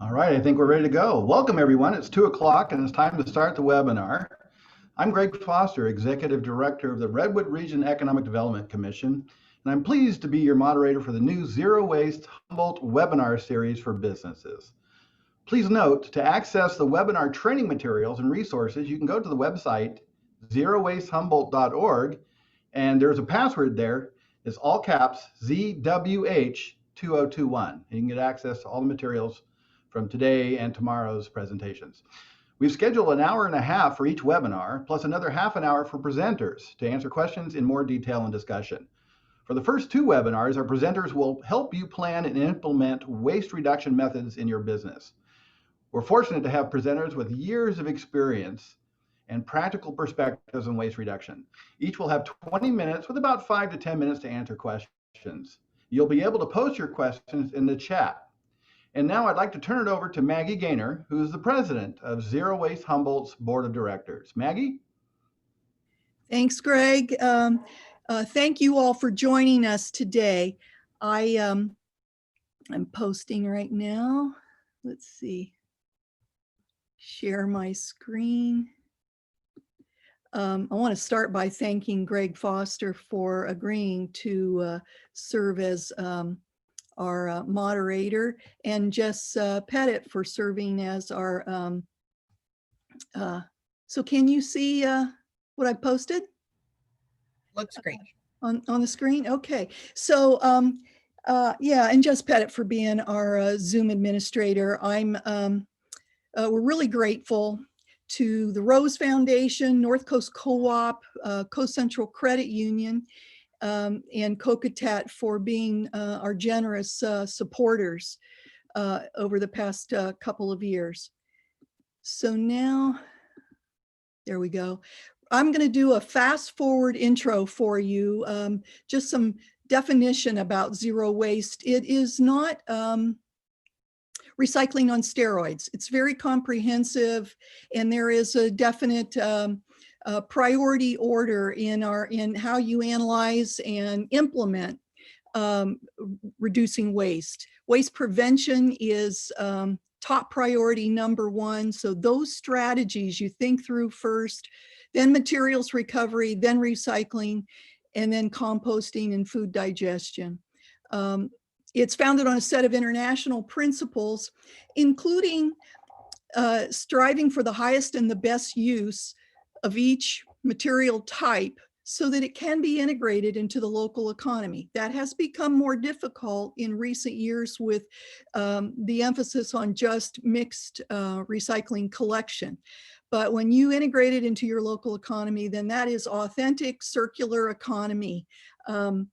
All right, I think we're ready to go. Welcome, everyone. It's 2 o'clock and it's time to start the webinar. I'm Greg Foster, Executive Director of the Redwood Region Economic Development Commission, and I'm pleased to be your moderator for the new Zero Waste Humboldt webinar series for businesses. Please note, to access the webinar training materials and resources, you can go to the website zerowastehumboldt.org, and there's a password there. It's all caps ZWH2021, and you can get access to all the materials from today and tomorrow's presentations. We've scheduled an hour and a half for each webinar, plus another half an hour for presenters to answer questions in more detail and discussion. For the first two webinars, our presenters will help you plan and implement waste reduction methods in your business. We're fortunate to have presenters with years of experience and practical perspectives on waste reduction. Each will have 20 minutes with about 5 to 10 minutes to answer questions. You'll be able to post your questions in the chat. And now I'd like to turn it over to Maggie Gaynor, who is the president of Zero Waste Humboldt's Board of Directors. Maggie? Thanks, Greg. Thank you all for joining us today. I'm posting right now. Let's see. Share my screen. I want to start by thanking Greg Foster for agreeing to serve as our moderator, and Jess Pettit for serving as our, so can you see what I posted? Looks great. On the screen? Okay. So yeah, and Jess Pettit for being our Zoom administrator. We're really grateful to the Rose Foundation, North Coast Co-op, Coast Central Credit Union, and Cocatat for being our generous supporters over the past couple of years. So now, there we go. I'm going to do a fast forward intro for you, just some definition about zero waste. It is not recycling on steroids. It's very comprehensive, and there is a definite priority order in how you analyze and implement reducing waste. Waste prevention is top priority number one. So those strategies you think through first, then materials recovery, then recycling, and then composting and food digestion. It's founded on a set of international principles, including striving for the highest and the best use of each material type so that it can be integrated into the local economy. That has become more difficult in recent years with the emphasis on just mixed recycling collection. But when you integrate it into your local economy, then that is authentic circular economy. Our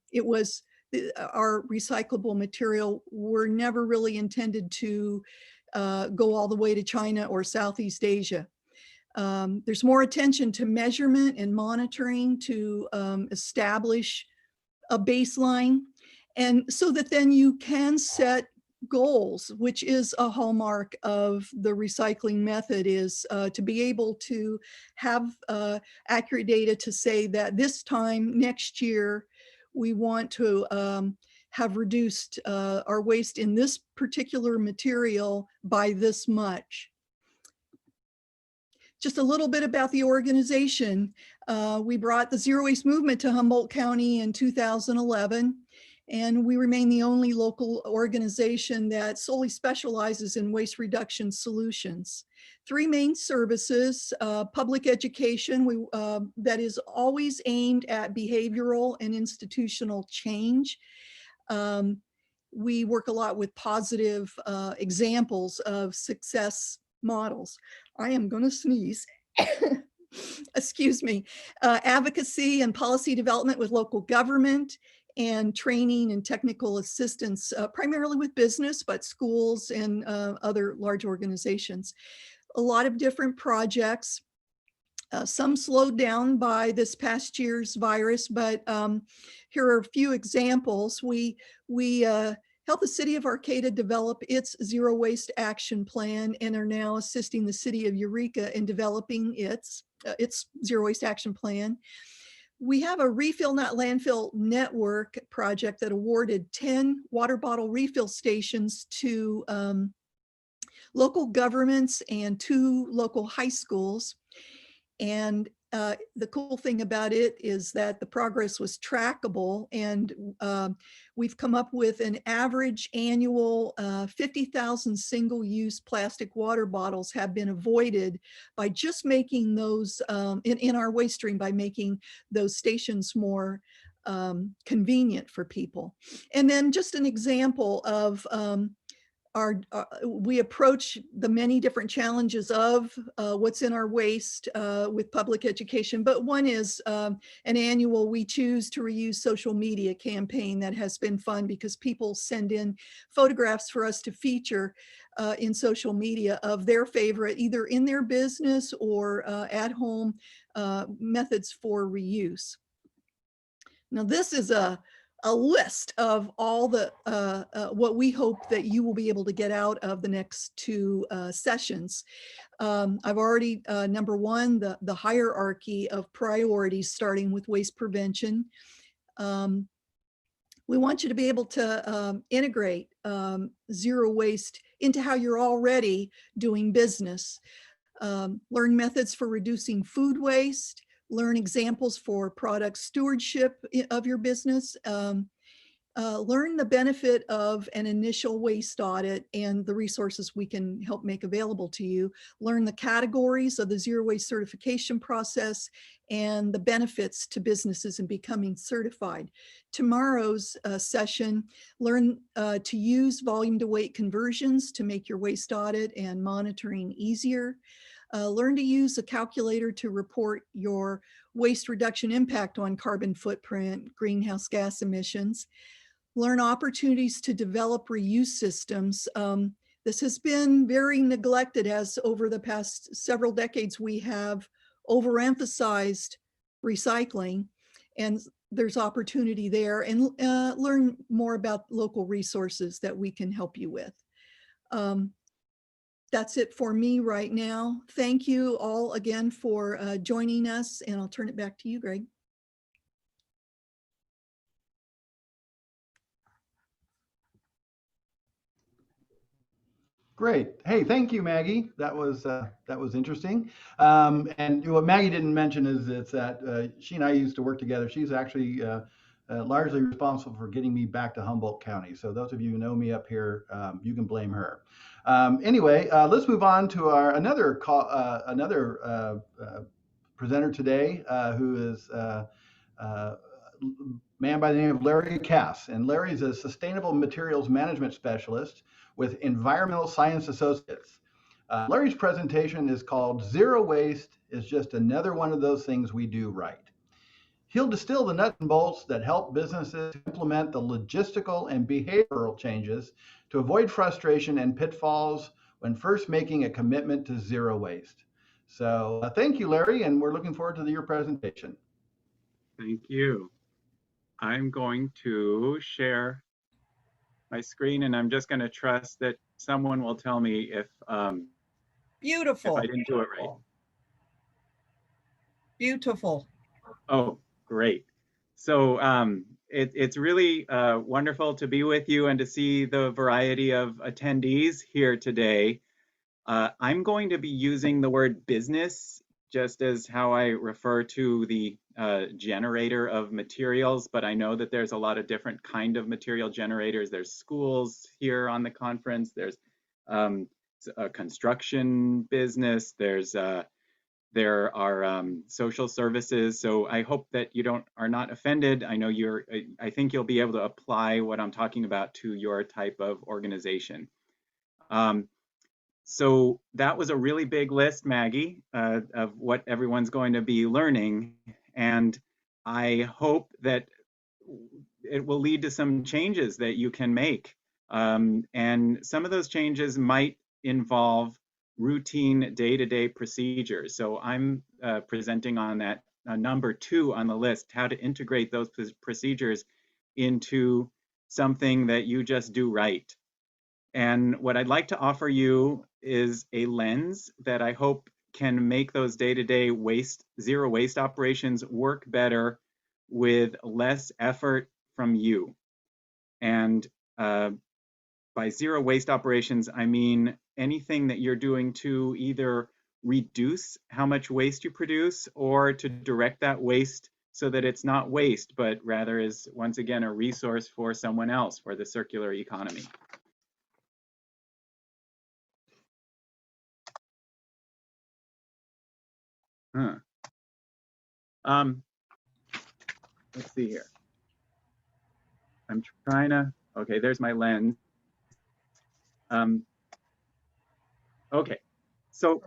recyclable material were never really intended to go all the way to China or Southeast Asia. There's more attention to measurement and monitoring to establish a baseline, and so that then you can set goals, which is a hallmark of the recycling method, is to be able to have accurate data to say that this time next year we want to have reduced our waste in this particular material by this much. Just a little bit about the organization. We brought the zero waste movement to Humboldt County in 2011, and we remain the only local organization that solely specializes in waste reduction solutions. Three main services: public education, that is always aimed at behavioral and institutional change. We work a lot with positive examples of success models. I am going to sneeze. Excuse me. Advocacy and policy development with local government, and training and technical assistance, primarily with business, but schools and other large organizations. A lot of different projects, some slowed down by this past year's virus, but here are a few examples. We helped the city of Arcata develop its zero waste action plan and are now assisting the city of Eureka in developing its zero waste action plan. We have a refill not landfill network project that awarded 10 water bottle refill stations to local governments and 2 local high schools. And the cool thing about it is that the progress was trackable, and we've come up with an average annual 50,000 single-use plastic water bottles have been avoided by just making those in our waste stream, by making those stations more convenient for people. And then just an example of we approach the many different challenges of what's in our waste with public education, but one is an annual We Choose to Reuse social media campaign that has been fun because people send in photographs for us to feature in social media of their favorite, either in their business or at home methods for reuse. Now, this is a list of all the what we hope that you will be able to get out of the next 2 sessions. I've already, number 1, the hierarchy of priorities, starting with waste prevention. We want you to be able to integrate zero waste into how you're already doing business. Learn methods for reducing food waste, learn examples for product stewardship of your business, learn the benefit of an initial waste audit and the resources we can help make available to you, learn the categories of the zero waste certification process and the benefits to businesses in becoming certified. Tomorrow's session, learn to use volume to weight conversions to make your waste audit and monitoring easier. Learn to use a calculator to report your waste reduction impact on carbon footprint, greenhouse gas emissions. Learn opportunities to develop reuse systems. This has been very neglected, as over the past several decades we have overemphasized recycling, and there's opportunity there. And learn more about local resources that we can help you with. That's it for me right now. Thank you all again for joining us, and I'll turn it back to you, Greg. Great. Hey, thank you, Maggie. That was interesting. And what Maggie didn't mention is that she and I used to work together. She's actually largely responsible for getting me back to Humboldt County. So those of you who know me up here, you can blame her. Anyway, let's move on to our another presenter today, who is a man by the name of Larry Cass. And Larry is a sustainable materials management specialist with Environmental Science Associates. Larry's presentation is called Zero Waste is Just Another One of Those Things We Do Right. He'll distill the nuts and bolts that help businesses implement the logistical and behavioral changes to avoid frustration and pitfalls when first making a commitment to zero waste. So thank you, Larry, and we're looking forward to your presentation. Thank you. I'm going to share my screen, and I'm just going to trust that someone will tell me if Beautiful. I didn't do it right. Beautiful. Oh, great. So it's really wonderful to be with you and to see the variety of attendees here today. I'm going to be using the word business just as how I refer to the generator of materials, but I know that there's a lot of different kind of material generators. There's schools here on the conference, there's a construction business, there are social services. So I hope that you are not offended. I know I think you'll be able to apply what I'm talking about to your type of organization. So that was a really big list, Maggie, of what everyone's going to be learning. And I hope that it will lead to some changes that you can make. And some of those changes might involve routine day-to-day procedures. So I'm presenting on that number 2 on the list, how to integrate those procedures into something that you just do right. And what I'd like to offer you is a lens that I hope can make those day-to-day zero waste operations work better with less effort from you. And by zero waste operations, I mean anything that you're doing to either reduce how much waste you produce or to direct that waste so that it's not waste, but rather is once again a resource for someone else, for the circular economy. Huh. Let's see here. I'm trying to, okay, there's my lens. Okay, so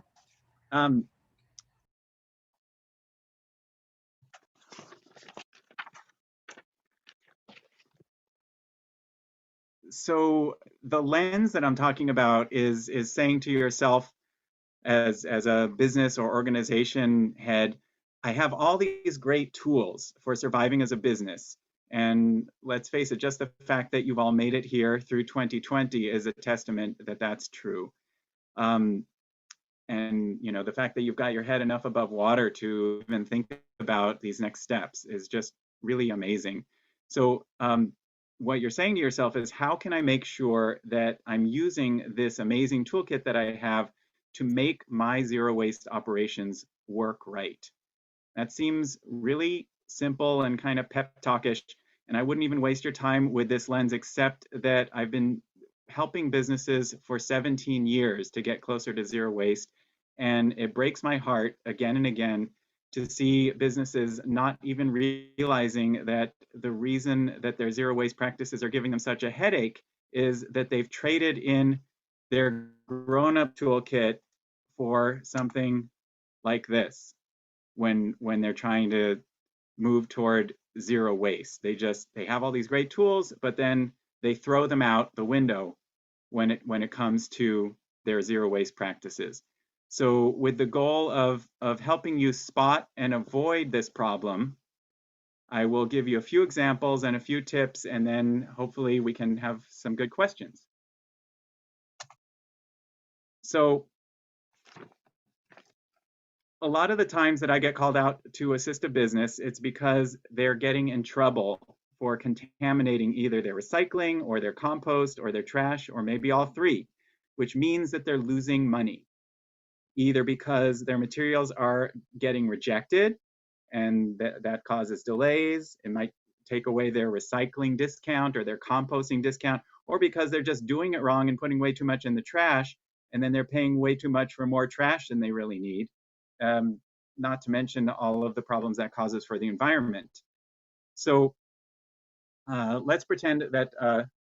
so the lens that I'm talking about is saying to yourself as a business or organization head, I have all these great tools for surviving as a business. And let's face it, just the fact that you've all made it here through 2020 is a testament that that's true. And you know, the fact that you've got your head enough above water to even think about these next steps is just really amazing. So what you're saying to yourself is, how can I make sure that I'm using this amazing toolkit that I have to make my zero waste operations work right? That seems really simple and kind of pep talkish, and I wouldn't even waste your time with this lens, except that I've been helping businesses for 17 years to get closer to zero waste. And it breaks my heart again and again to see businesses not even realizing that the reason that their zero waste practices are giving them such a headache is that they've traded in their grown-up toolkit for something like this when they're trying to move toward zero waste. They have all these great tools, but then they throw them out the window when it comes to their zero waste practices. So with the goal of helping you spot and avoid this problem, I will give you a few examples and a few tips, and then hopefully we can have some good questions. So a lot of the times that I get called out to assist a business, it's because they're getting in trouble for contaminating either their recycling or their compost or their trash, or maybe all three, which means that they're losing money, either because their materials are getting rejected and that causes delays. It might take away their recycling discount or their composting discount, or because they're just doing it wrong and putting way too much in the trash, and then they're paying way too much for more trash than they really need. Not to mention all of the problems that causes for the environment. So let's pretend that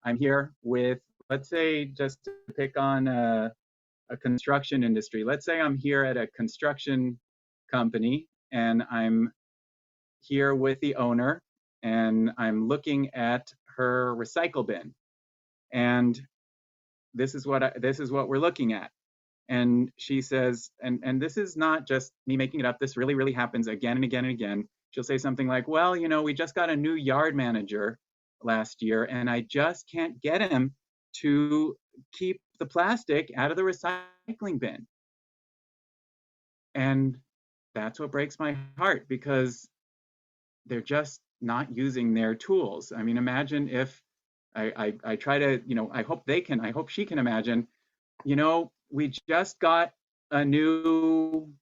I'm here with, let's say, just to pick on a construction industry. Let's say I'm here at a construction company and I'm here with the owner and I'm looking at her recycle bin. And this is what we're looking at. And she says, and this is not just me making it up, this really, really happens again and again and again. She'll say something like, well, you know, we just got a new yard manager last year and I just can't get him to keep the plastic out of the recycling bin. And that's what breaks my heart, because they're just not using their tools. I mean, imagine if I try to, you know, I hope she can imagine, you know, we just got a new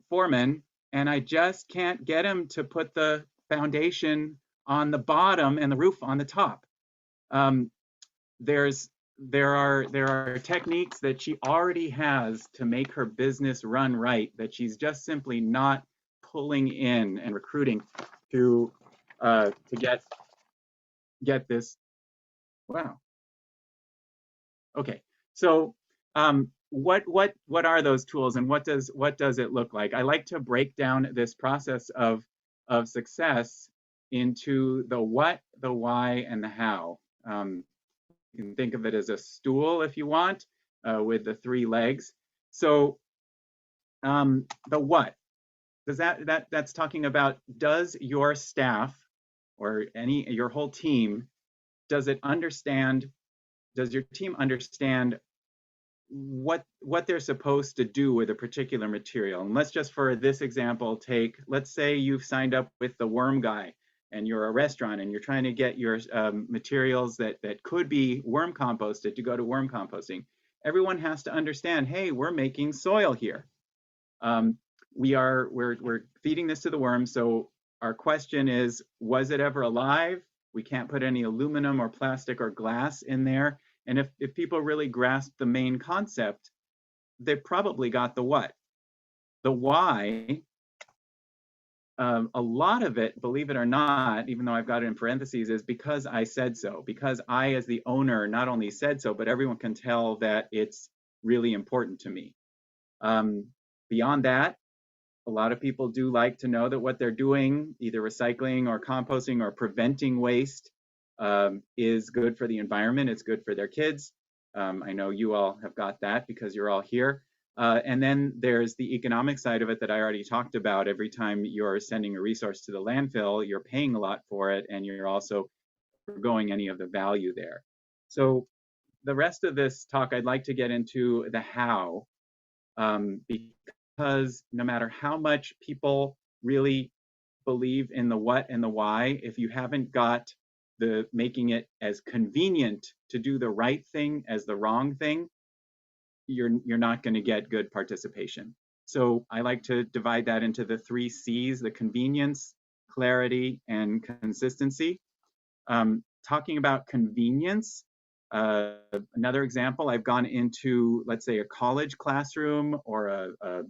foreman and I just can't get him to put the foundation on the bottom and the roof on the top. There are techniques that she already has to make her business run right that she's just simply not pulling in and recruiting to get this. Wow. Okay, so what are those tools and what does it look like? I like to break down this process of success into the what, the why, and the how. You can think of it as a stool if you want, with the three legs. So the what, does that's talking about, does your staff or your whole team, does your team understand what they're supposed to do with a particular material? And let's just, for this example, let's say you've signed up with the worm guy and you're a restaurant and you're trying to get your materials that could be worm composted to go to worm composting. everyone has to understand, hey, we're making soil here. We're feeding this to the worms. So our question is, was it ever alive? We can't put any aluminum or plastic or glass in there. And if people really grasp the main concept, they probably got the what. The why, a lot of it, believe it or not, even though I've got it in parentheses, is because I said so. Because I, as the owner, not only said so, but everyone can tell that it's really important to me. Beyond that, a lot of people do like to know that what they're doing, either recycling or composting or preventing waste, is good for the environment. It's good for their kids. I know you all have got that because you're all here. And then there's the economic side of it that I already talked about. Every time you're sending a resource to the landfill, you're paying a lot for it, and you're also forgoing any of the value there. So the rest of this talk, I'd like to get into the how, because no matter how much people really believe in the what and the why, if you haven't got the making it as convenient to do the right thing as the wrong thing, you're not going to get good participation. So I like to divide that into the 3 C's: the convenience, clarity, and consistency. Talking about convenience, another example, I've gone into, let's say, a college classroom or a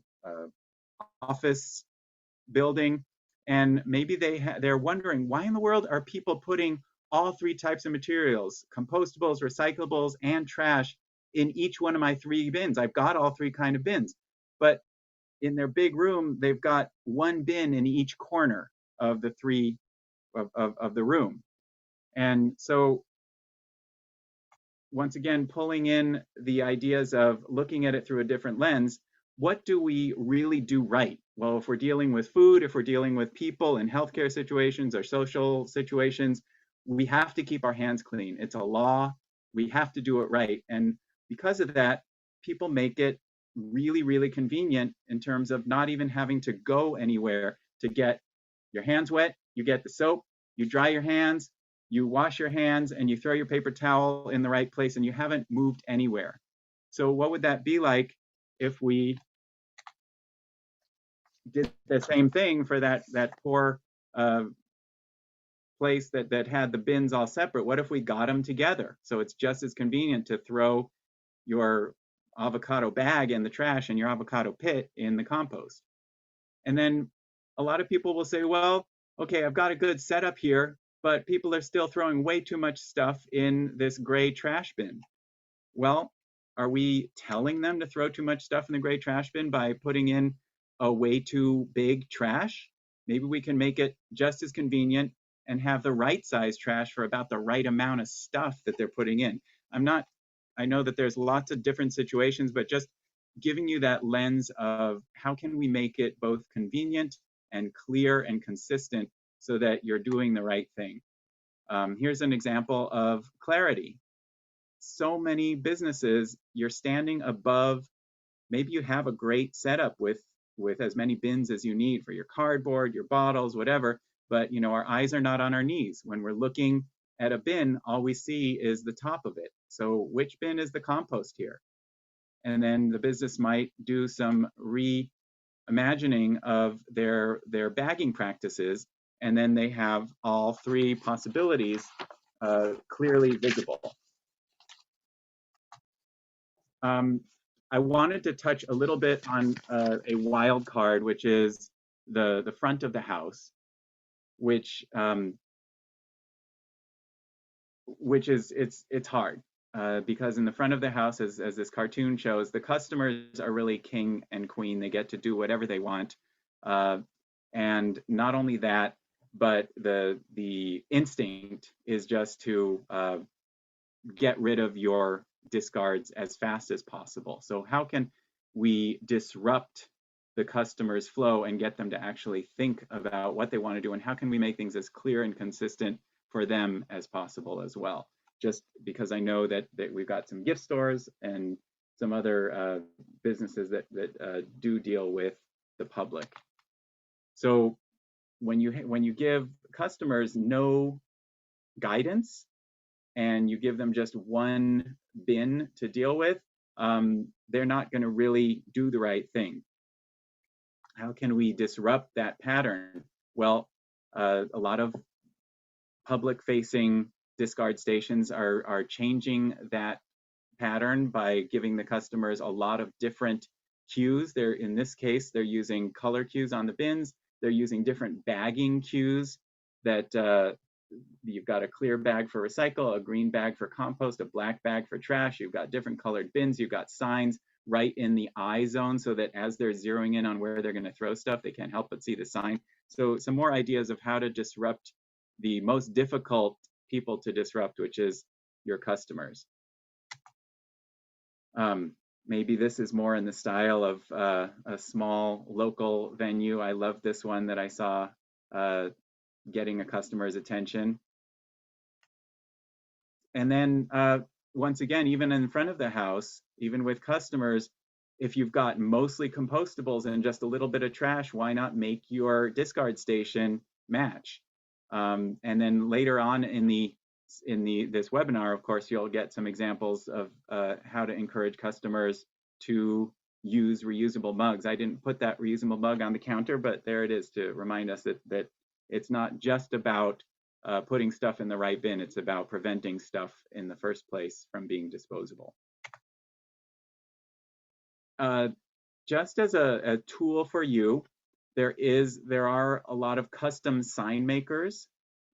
office building, and maybe they're wondering, why in the world are people putting all 3 types of materials, compostables, recyclables, and trash, in each one of my 3 bins? I've got all 3 kind of bins, but in their big room, they've got 1 bin in each corner of the 3 of the room. And so once again, pulling in the ideas of looking at it through a different lens, what do we really do right? Well, if we're dealing with food, if we're dealing with people in healthcare situations or social situations, we have to keep our hands clean. It's a law. We have to do it right. And because of that, people make it really, really convenient in terms of not even having to go anywhere to get your hands wet. You get the soap, you dry your hands, you wash your hands, and you throw your paper towel in the right place, and you haven't moved anywhere. So what would that be like if we did the same thing for that poor place that had the bins all separate? What if we got them together? So it's just as convenient to throw your avocado bag in the trash and your avocado pit in the compost. And then a lot of people will say, well, okay, I've got a good setup here, but people are still throwing way too much stuff in this gray trash bin. Well, are we telling them to throw too much stuff in the gray trash bin by putting in a way too big trash? Maybe we can make it just as convenient and have the right size trash for about the right amount of stuff that they're putting in. I know that there's lots of different situations, but just giving you that lens of how can we make it both convenient and clear and consistent so that you're doing the right thing. Here's an example of clarity. So many businesses, you're standing above, maybe you have a great setup with as many bins as you need for your cardboard, your bottles, whatever, but our eyes are not on our knees. When we're looking at a bin, all we see is the top of it. So which bin is the compost here? And then the business might do some reimagining of their bagging practices, and then they have all 3 possibilities clearly visible. I wanted to touch a little bit on a wild card, which is the front of the house, which is it's hard because in the front of the house, as this cartoon shows, the customers are really king and queen. They get to do whatever they want, and not only that, but the instinct is just to get rid of your discards as fast as possible. So how can we disrupt the customer's flow and get them to actually think about what they want to do, and how can we make things as clear and consistent for them as possible as well? Just because I know that we've got some gift stores and some other businesses that do deal with the public. So when you give customers no guidance and you give them just one bin to deal with, they're not going to really do the right thing. How can we disrupt that pattern? Well, a lot of public-facing discard stations are changing that pattern by giving the customers a lot of different cues. In this case, they're using color cues on the bins. They're using different bagging cues that you've got a clear bag for recycle, a green bag for compost, a black bag for trash. You've got different colored bins. You've got signs right in the eye zone so that as they're zeroing in on where they're going to throw stuff, they can't help but see the sign. So some more ideas of how to disrupt the most difficult people to disrupt, which is your customers. Maybe this is more in the style of a small local venue. I love this one that I saw getting a customer's attention. And then once again, even in front of the house, even with customers, if you've got mostly compostables and just a little bit of trash, why not make your discard station match? And then later on in this webinar, of course, you'll get some examples of how to encourage customers to use reusable mugs. I didn't put that reusable mug on the counter, but there it is to remind us that it's not just about putting stuff in the right bin. It's about preventing stuff in the first place from being disposable. Just as a tool for you, there are a lot of custom sign makers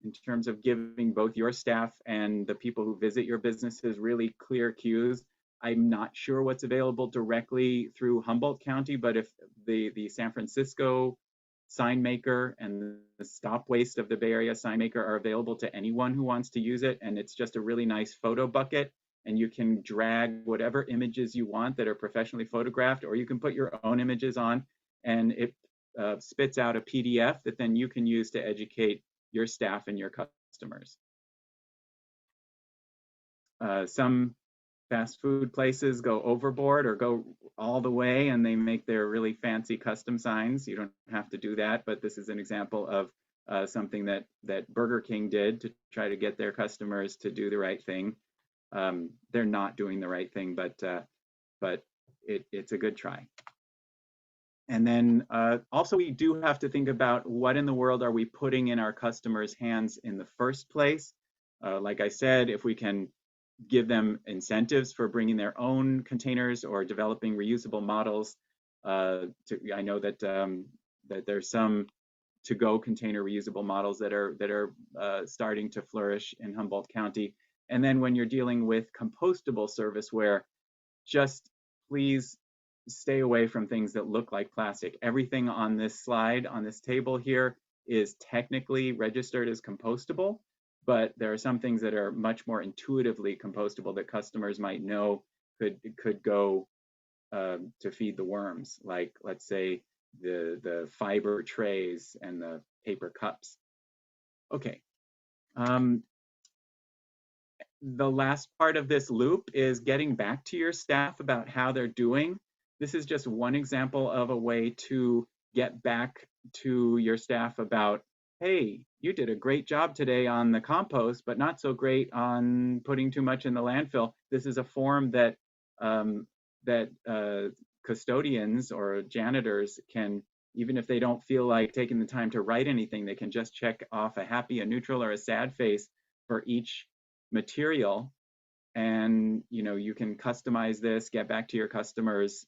in terms of giving both your staff and the people who visit your businesses really clear cues. I'm not sure what's available directly through Humboldt County, but if the San Francisco sign maker and the Stop Waste of the Bay Area sign maker are available to anyone who wants to use it, and it's just a really nice photo bucket, and you can drag whatever images you want that are professionally photographed, or you can put your own images on, and it spits out a PDF that then you can use to educate your staff and your customers. Some fast food places go overboard or go all the way and they make their really fancy custom signs. You don't have to do that, but this is an example of something that Burger King did to try to get their customers to do the right thing. They're not doing the right thing, but it's a good try. And then also we do have to think about what in the world are we putting in our customers' hands in the first place. Like I said, if we can give them incentives for bringing their own containers or developing reusable models. I know that that there's some to-go container reusable models that are starting to flourish in Humboldt County. And then when you're dealing with compostable serviceware, just please stay away from things that look like plastic. Everything on this slide, on this table here, is technically registered as compostable, but there are some things that are much more intuitively compostable that customers might know could go to feed the worms, like let's say the fiber trays and the paper cups. Okay. The last part of this loop is getting back to your staff about how they're doing. This is just one example of a way to get back to your staff about, hey, you did a great job today on the compost, but not so great on putting too much in the landfill. This is a form that custodians or janitors can, even if they don't feel like taking the time to write anything, they can just check off a happy, a neutral, or a sad face for each material. And you can customize this, get back to your customers.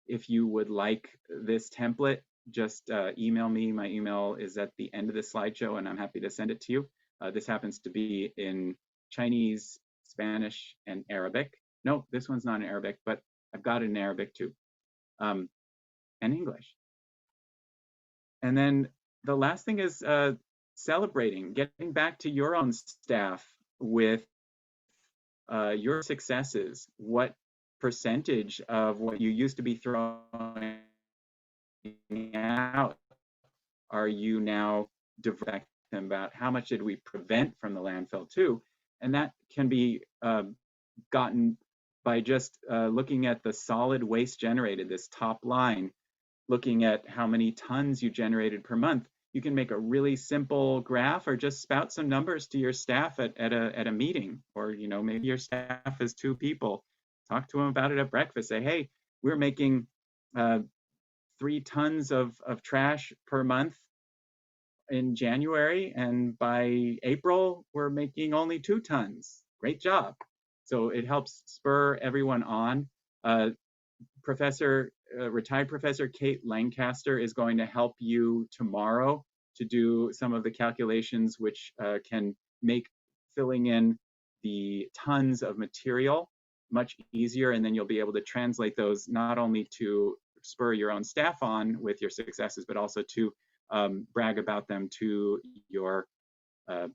If you would like this template, just email me. My email is at the end of the slideshow, and I'm happy to send it to you. This happens to be in Chinese, Spanish, and Arabic. No, this one's not in Arabic, but I've got it in Arabic too, and English. And then the last thing is celebrating, getting back to your own staff with your successes. What percentage of what you used to be throwing out are you now diverting about? How much did we prevent from the landfill too? And that can be gotten by just looking at the solid waste generated, this top line, looking at how many tons you generated per month. You can make a really simple graph or just spout some numbers to your staff at a meeting, or maybe your staff is 2 people. talk to them about it at breakfast. Say, hey, we're making 3 tons of trash per month in January, and by April, we're making only 2 tons. Great job. So it helps spur everyone on. Retired Professor Kate Lancaster is going to help you tomorrow to do some of the calculations which can make filling in the tons of material much easier, and then you'll be able to translate those not only to spur your own staff on with your successes, but also to brag about them to your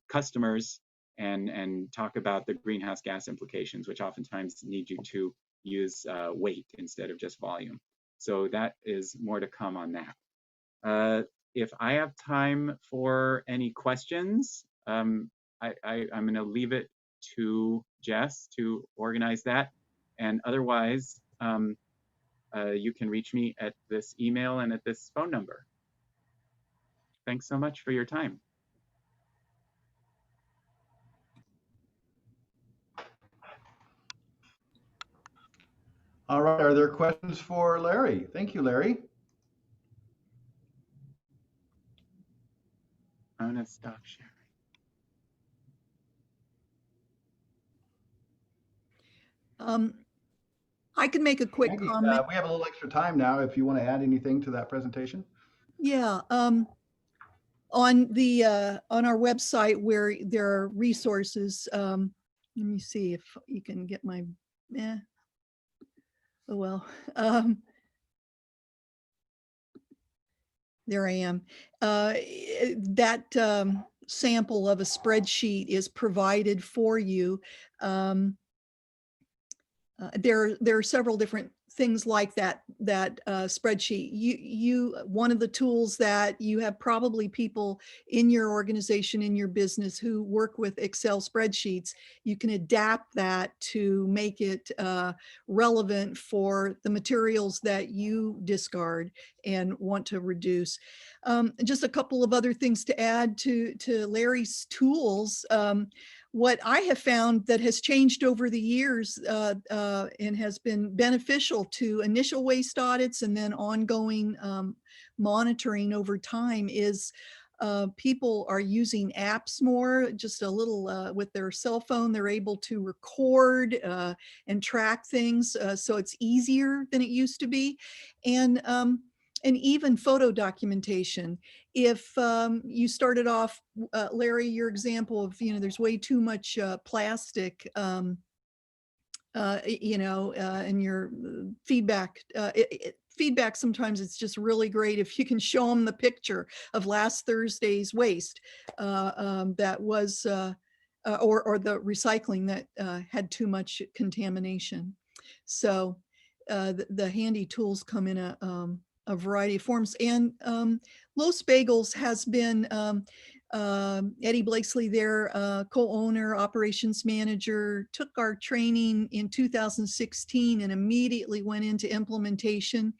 customers and talk about the greenhouse gas implications, which oftentimes need you to use weight instead of just volume. So that is more to come on that. If I have time for any questions, I'm going to leave it to Jess to organize that. And otherwise, you can reach me at this email and at this phone number. Thanks so much for your time. All right, are there questions for Larry? Thank you, Larry. I'm going to stop sharing. I can make a quick Maggie, comment. we have a little extra time now if you want to add anything to that presentation. Yeah. On our website where there are resources, let me see if you can get my, oh well. There I am. That sample of a spreadsheet is provided for you. There are several different things like that spreadsheet. One of the tools that you have probably people in your organization, in your business who work with Excel spreadsheets, you can adapt that to make it relevant for the materials that you discard and want to reduce. Just a couple of other things to add to Larry's tools. What I have found that has changed over the years and has been beneficial to initial waste audits and then ongoing monitoring over time is people are using apps more, just a little with their cell phone. They're able to record and track things, so it's easier than it used to be. And even photo documentation. If you started off, Larry, your example of, there's way too much plastic, in your feedback, feedback, sometimes it's just really great if you can show them the picture of last Thursday's waste that was, or the recycling that had too much contamination. So the handy tools come in a variety of forms. And Los Bagels has been, Eddie Blakesley, their co-owner, operations manager, took our training in 2016 and immediately went into implementation.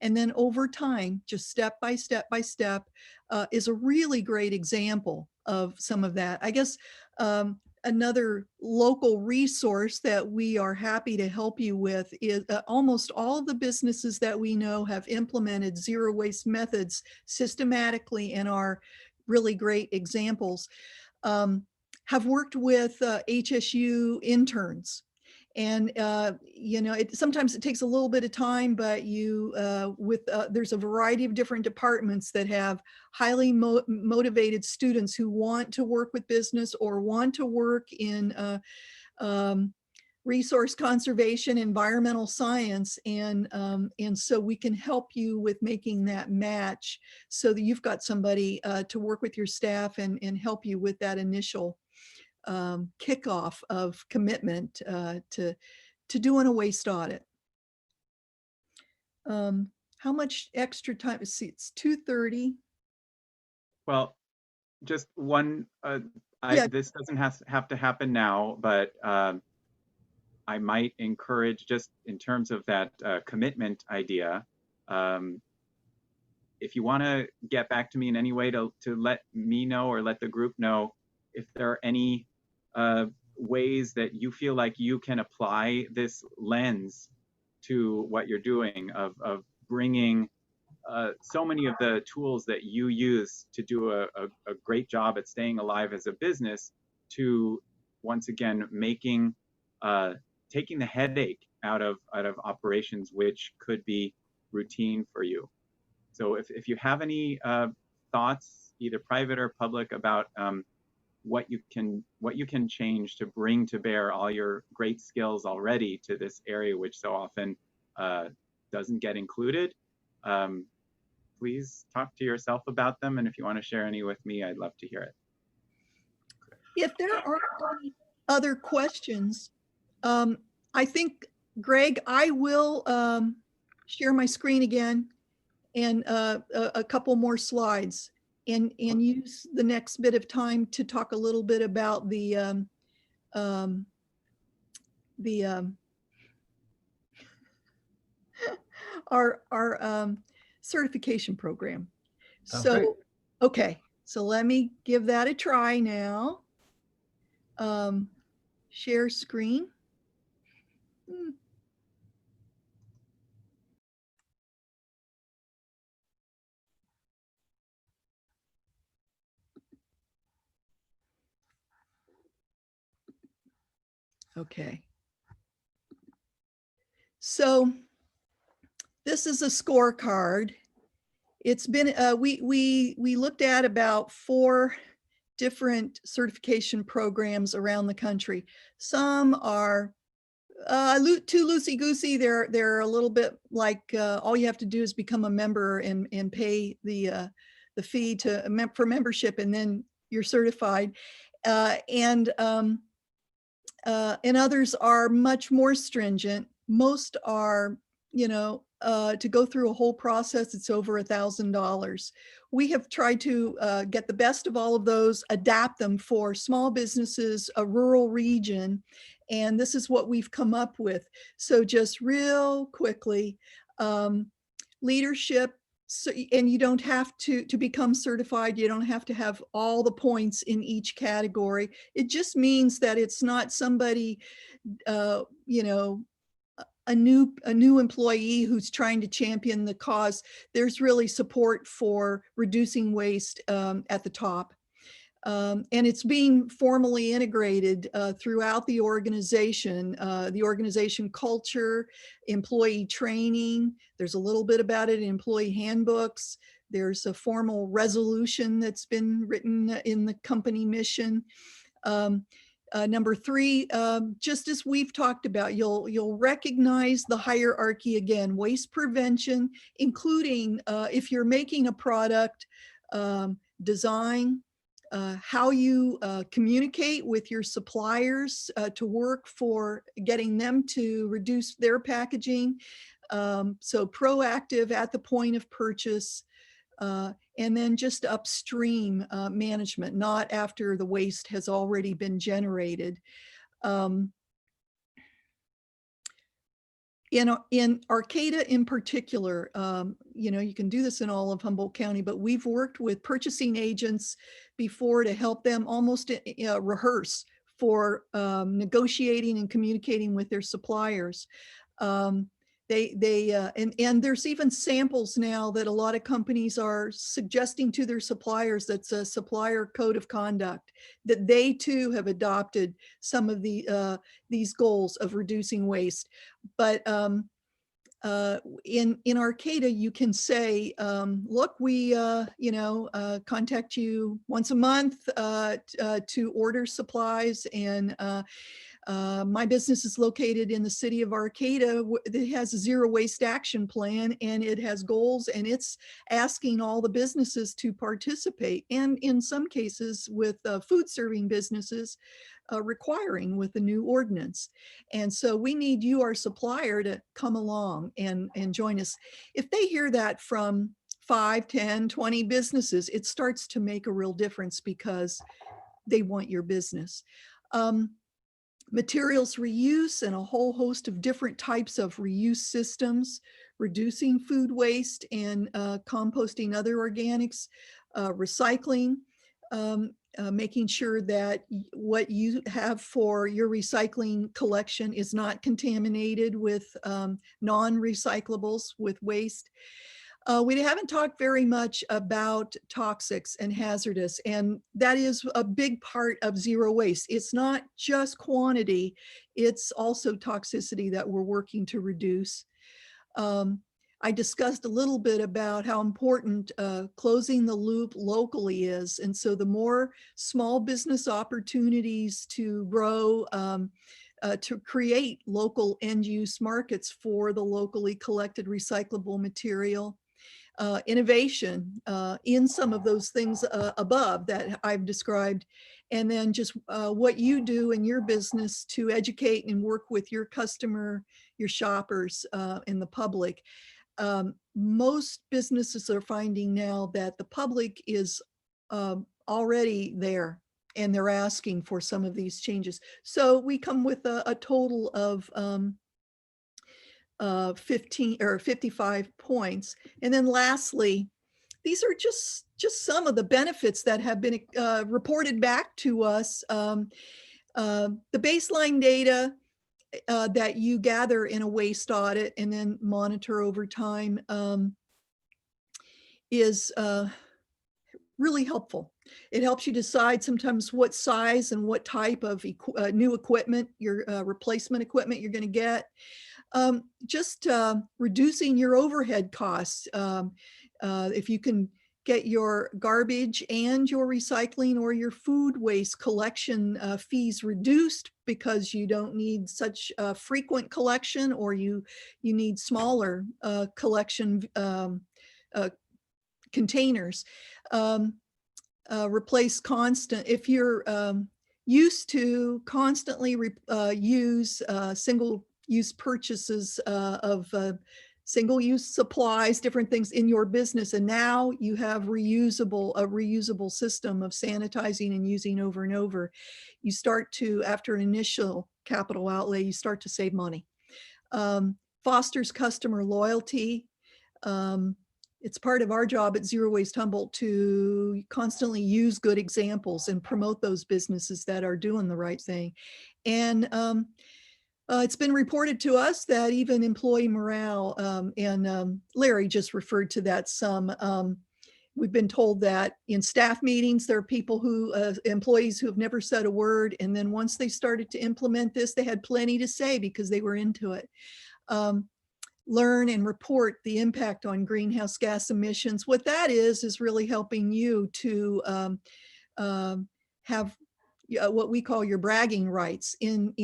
And then over time, just step by step by step, is a really great example of some of that. I guess another local resource that we are happy to help you with is almost all of the businesses that we know have implemented zero waste methods systematically and are really great examples, have worked with HSU interns. And, sometimes it takes a little bit of time, but there's a variety of different departments that have highly motivated students who want to work with business or want to work in resource conservation, environmental science. And so we can help you with making that match so that you've got somebody to work with your staff and help you with that initial kickoff of commitment to doing a waste audit. How much extra time? See, it's 2:30. Well, just one, this doesn't have to happen now, but I might encourage, just in terms of that commitment idea, if you want to get back to me in any way to let me know or let the group know if there are any ways that you feel like you can apply this lens to what you're doing, of bringing so many of the tools that you use to do a great job at staying alive as a business to, once again, making, taking the headache out of operations, which could be routine for you. So if you have any thoughts, either private or public, about what you can change to bring to bear all your great skills already to this area, which so often doesn't get included, please talk to yourself about them. And if you want to share any with me, I'd love to hear it. If there are any other questions, I think, Greg, I will share my screen again and a couple more slides and use the next bit of time to talk a little bit about the our certification program. So, okay, so let me give that a try now. Share screen. Okay. So this is a scorecard. It's been, we looked at about 4 different certification programs around the country. Some are too loosey-goosey. They're a little bit like all you have to do is become a member and pay the fee for membership, and then you're certified. And others are much more stringent. Most are, to go through a whole process, it's over $1,000. We have tried to get the best of all of those, adapt them for small businesses, a rural region, and this is what we've come up with. So just real quickly, leadership. So, and you don't have to become certified. You don't have to have all the points in each category. It just means that it's not somebody, a new employee who's trying to champion the cause. There's really support for reducing waste at the top. And it's being formally integrated throughout the organization culture, employee training. There's a little bit about it in employee handbooks. There's a formal resolution that's been written in the company mission. Number 3, just as we've talked about, you'll recognize the hierarchy again, waste prevention, including if you're making a product, design, how you communicate with your suppliers to work for getting them to reduce their packaging. So proactive at the point of purchase, and then just upstream management, not after the waste has already been generated. In Arcata in particular, you can do this in all of Humboldt County, but we've worked with purchasing agents before to help them almost rehearse for negotiating and communicating with their suppliers. And there's even samples now that a lot of companies are suggesting to their suppliers. That's a supplier code of conduct, that they too have adopted some of these goals of reducing waste. But in Arcata, you can say, look, we contact you once a month to order supplies, and my business is located in the city of Arcata. It has a zero waste action plan, and it has goals, and it's asking all the businesses to participate. And in some cases with food serving businesses, requiring with the new ordinance. And so we need you, our supplier, to come along and join us. If they hear that from 5, 10, 20 businesses, it starts to make a real difference because they want your business. Materials reuse and a whole host of different types of reuse systems, reducing food waste and composting other organics, recycling, making sure that what you have for your recycling collection is not contaminated with non-recyclables, with waste. We haven't talked very much about toxics and hazardous, and that is a big part of zero waste. It's not just quantity, it's also toxicity that we're working to reduce. I discussed a little bit about how important closing the loop locally is. And so the more small business opportunities to grow, to create local end use markets for the locally collected recyclable material, innovation in some of those things above that I've described, and then just what you do in your business to educate and work with your customer, your shoppers, and the public. Most businesses are finding now that the public is already there and they're asking for some of these changes. So we come with a total of 15 or 55 points. And then lastly, these are just some of the benefits that have been reported back to us. The baseline data that you gather in a waste audit and then monitor over time is really helpful. It helps you decide sometimes what size and what type of new equipment, your replacement equipment you're going to get. Just reducing your overhead costs. If you can get your garbage and your recycling or your food waste collection fees reduced because you don't need such frequent collection, or you need smaller collection containers. Replace constant. If you're used to constantly use single-use purchases of single-use supplies, different things in your business, and now you have a reusable system of sanitizing and using over and over, you start to, after an initial capital outlay, you start to save money. Fosters customer loyalty. It's part of our job at Zero Waste Humboldt to constantly use good examples and promote those businesses that are doing the right thing. And it's been reported to us that even employee morale, and Larry just referred to that some, we've been told that in staff meetings, there are people who, employees who have never said a word. And then once they started to implement this, they had plenty to say because they were into it. Learn and report the impact on greenhouse gas emissions. What that is really helping you to have what we call your bragging rights in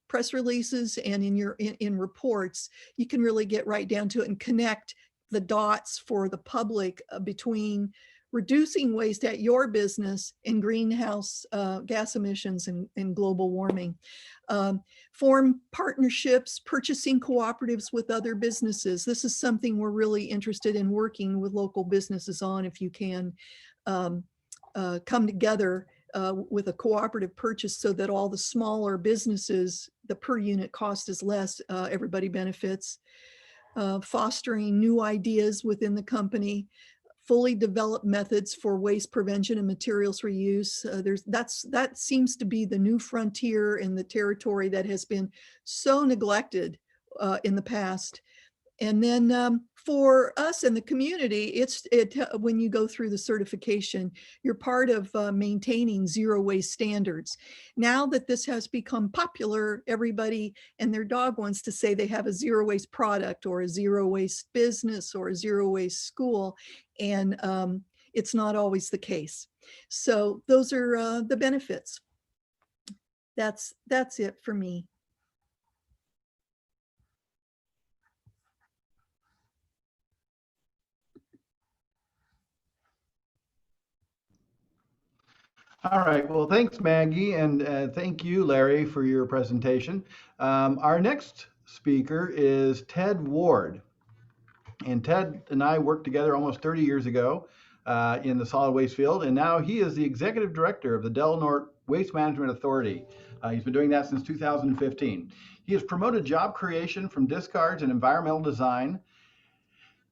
press releases and in reports. You can really get right down to it and connect the dots for the public between reducing waste at your business and greenhouse gas emissions and global warming. Form partnerships, purchasing cooperatives with other businesses. This is something we're really interested in working with local businesses on. If you can come together with a cooperative purchase so that all the smaller businesses, the per unit cost is less, everybody benefits. Fostering new ideas within the company. Fully developed methods for waste prevention and materials reuse. That seems to be the new frontier in the territory that has been so neglected in the past. And then for us in the community, when you go through the certification, you're part of maintaining zero waste standards. Now that this has become popular, everybody and their dog wants to say they have a zero waste product or a zero waste business or a zero waste school. And it's not always the case. So those are the benefits. That's it for me. All right, well, thanks, Maggie, and thank you, Larry, for your presentation. Our next speaker is Ted Ward. And Ted and I worked together almost 30 years ago in the solid waste field, and now he is the executive director of the Del Norte Waste Management Authority. He's been doing that since 2015. He has promoted job creation from discards and environmental design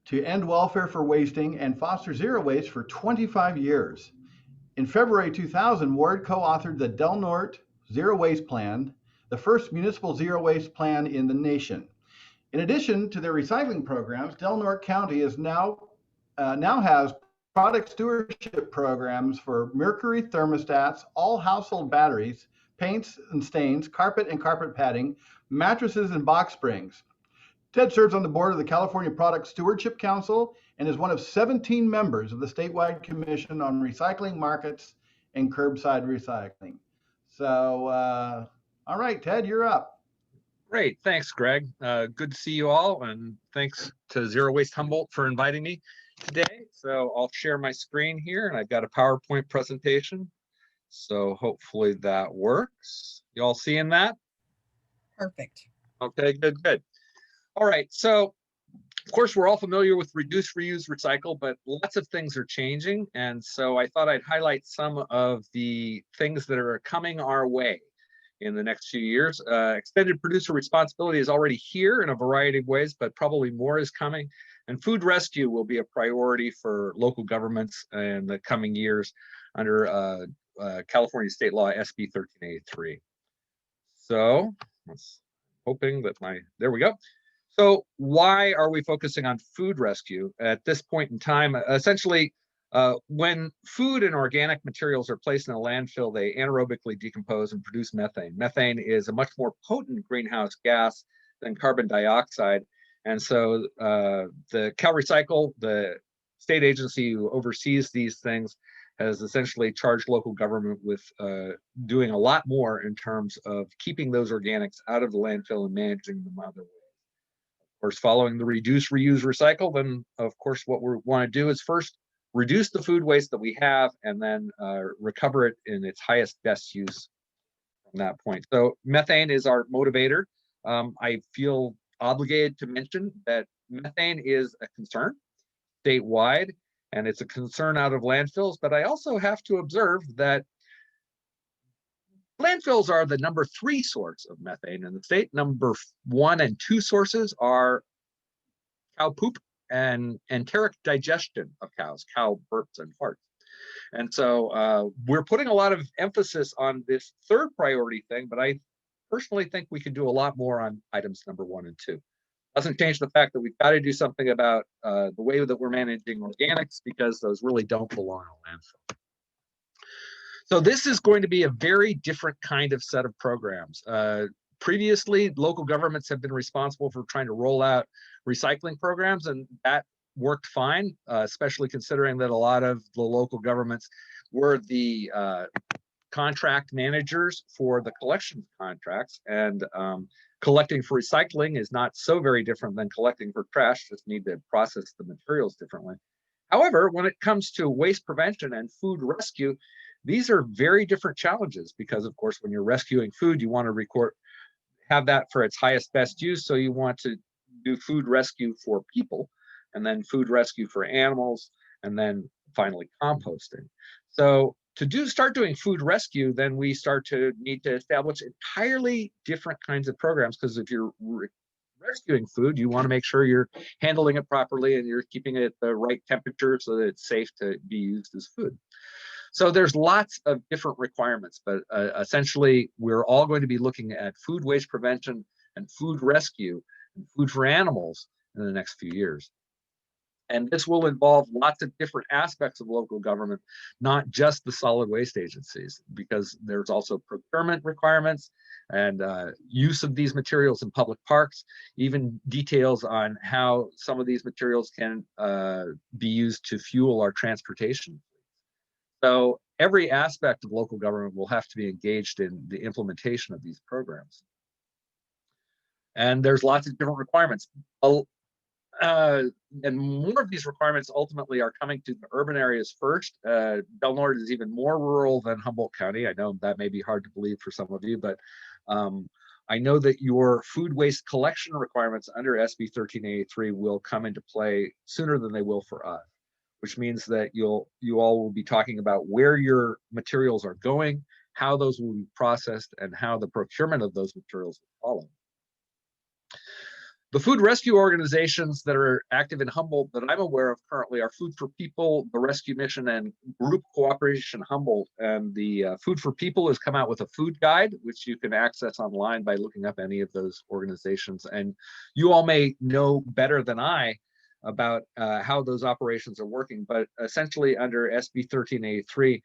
to end welfare for wasting and foster zero waste for 25 years. In February 2000, Ward co-authored the Del Norte Zero Waste Plan, the first municipal zero waste plan in the nation. In addition to their recycling programs, Del Norte County is now has product stewardship programs for mercury thermostats, all household batteries, paints and stains, carpet and carpet padding, mattresses and box springs. Ted serves on the board of the California Product Stewardship Council and is one of 17 members of the statewide commission on recycling markets and curbside recycling. So, all right, Ted, you're up. Great, thanks, Greg. Good to see you all, and thanks to Zero Waste Humboldt for inviting me today. So I'll share my screen here, and I've got a PowerPoint presentation. So hopefully that works. You all seeing that? Perfect. Okay, good, good. All right, so of course we're all familiar with reduce, reuse, recycle, but lots of things are changing. And so I thought I'd highlight some of the things that are coming our way in the next few years. Extended producer responsibility is already here in a variety of ways, but probably more is coming. And food rescue will be a priority for local governments in the coming years under California state law SB 1383. So let's hoping that there we go. So why are we focusing on food rescue at this point in time? Essentially, when food and organic materials are placed in a landfill, they anaerobically decompose and produce methane. Methane is a much more potent greenhouse gas than carbon dioxide. And so the CalRecycle, the state agency who oversees these things, has essentially charged local government with doing a lot more in terms of keeping those organics out of the landfill and managing them other ways. Of course, following the reduce, reuse, recycle, then of course what we want to do is first reduce the food waste that we have and then recover it in its highest best use from that point. So methane is our motivator. I feel obligated to mention that methane is a concern statewide, and it's a concern out of landfills, but I also have to observe that landfills are the number 3 source of methane in the state. Number 1 and 2 sources are cow poop and enteric digestion of cows, cow burps and farts. And so we're putting a lot of emphasis on this third priority thing, but I personally think we could do a lot more on items number 1 and 2. Doesn't change the fact that we've got to do something about the way that we're managing organics, because those really don't belong in a landfill. So this is going to be a very different kind of set of programs. Previously, local governments have been responsible for trying to roll out recycling programs, and that worked fine, especially considering that a lot of the local governments were the contract managers for the collection contracts, and collecting for recycling is not so very different than collecting for trash, just need to process the materials differently. However, when it comes to waste prevention and food rescue, these are very different challenges, because of course, when you're rescuing food, you want to have that for its highest best use. So you want to do food rescue for people, and then food rescue for animals, and then finally composting. So to start doing food rescue, then we start to need to establish entirely different kinds of programs, because if you're rescuing food, you want to make sure you're handling it properly and you're keeping it at the right temperature so that it's safe to be used as food. So there's lots of different requirements, but essentially we're all going to be looking at food waste prevention and food rescue and food for animals in the next few years. And this will involve lots of different aspects of local government, not just the solid waste agencies, because there's also procurement requirements and use of these materials in public parks, even details on how some of these materials can be used to fuel our transportation. So every aspect of local government will have to be engaged in the implementation of these programs. And there's lots of different requirements. And more of these requirements ultimately are coming to the urban areas first. Del Norte is even more rural than Humboldt County. I know that may be hard to believe for some of you, but I know that your food waste collection requirements under SB 1383 will come into play sooner than they will for us, which means that you all will be talking about where your materials are going, how those will be processed, and how the procurement of those materials will follow. The food rescue organizations that are active in Humboldt that I'm aware of currently are Food for People, the Rescue Mission, and Group Cooperation Humboldt. And the Food for People has come out with a food guide, which you can access online by looking up any of those organizations. And you all may know better than I about how those operations are working, but essentially under SB 1383,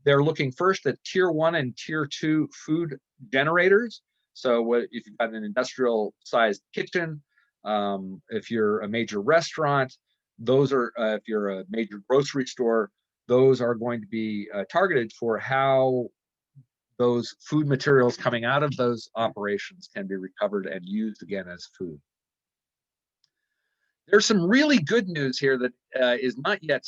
they're looking first at tier 1 and tier 2 food generators. So if you've got an industrial sized kitchen, if you're a major restaurant, those are, if you're a major grocery store, those are going to be targeted for how those food materials coming out of those operations can be recovered and used again as food. There's some really good news here that is not yet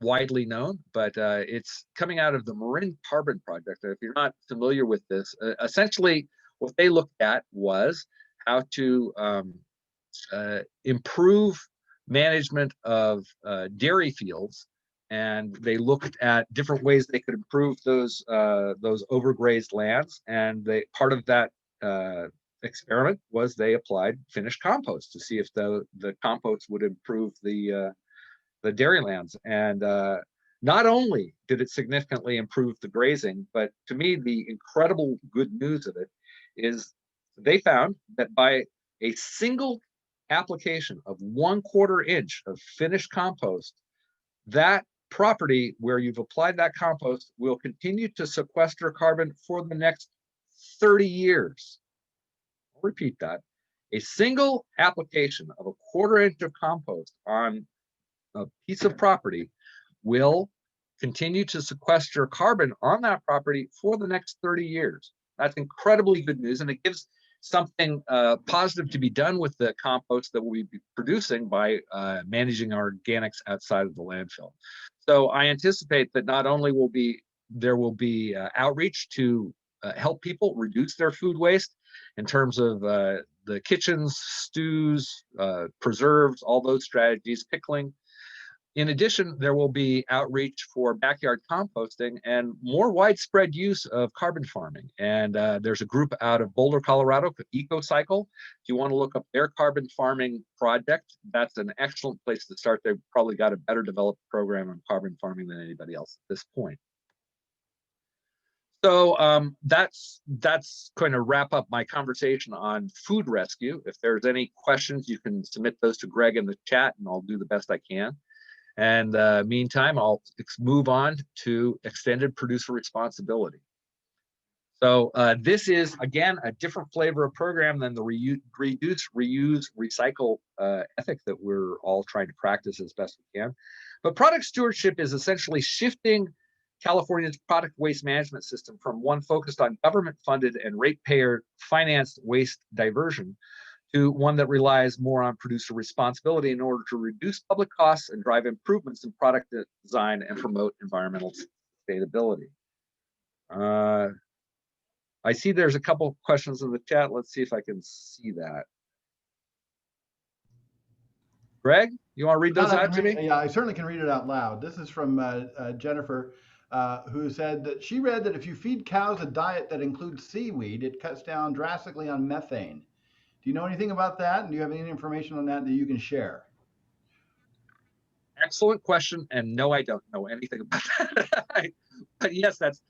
widely known, but it's coming out of the Marin Carbon Project. If you're not familiar with this, essentially what they looked at was how to improve management of dairy fields, and they looked at different ways they could improve those overgrazed lands. And part of that experiment was they applied finished compost to see if the compost would improve the dairy lands. And not only did it significantly improve the grazing, but to me, the incredible good news of it is they found that by a single application of 1/4 inch of finished compost, that property where you've applied that compost will continue to sequester carbon for the next 30 years. I'll repeat that. A single application of a 1/4 inch of compost on a piece of property will continue to sequester carbon on that property for the next 30 years. That's incredibly good news, and it gives something positive to be done with the compost that we'll be producing by managing our organics outside of the landfill. So I anticipate that not only there will be outreach to help people reduce their food waste in terms of the kitchens, stews, preserves, all those strategies, pickling. In addition, there will be outreach for backyard composting and more widespread use of carbon farming. And there's a group out of Boulder, Colorado, EcoCycle. If you want to look up their carbon farming project, that's an excellent place to start. They've probably got a better developed program on carbon farming than anybody else at this point. So that's going to wrap up my conversation on food rescue. If there's any questions, you can submit those to Greg in the chat, and I'll do the best I can. And meantime, I'll move on to extended producer responsibility. So this is, again, a different flavor of program than the reduce, reuse, recycle ethic that we're all trying to practice as best we can. But product stewardship is essentially shifting California's product waste management system from one focused on government-funded and ratepayer-financed waste diversion to one that relies more on producer responsibility in order to reduce public costs and drive improvements in product design and promote environmental sustainability. I see there's a couple of questions in the chat. Let's see if I can see that. Greg, you want to read those out to me? Yeah, I certainly can read it out loud. This is from Jennifer, who said that she read that if you feed cows a diet that includes seaweed, it cuts down drastically on methane. Do you know anything about that? And do you have any information on that you can share? Excellent question. And no, I don't know anything about that. But yes, that's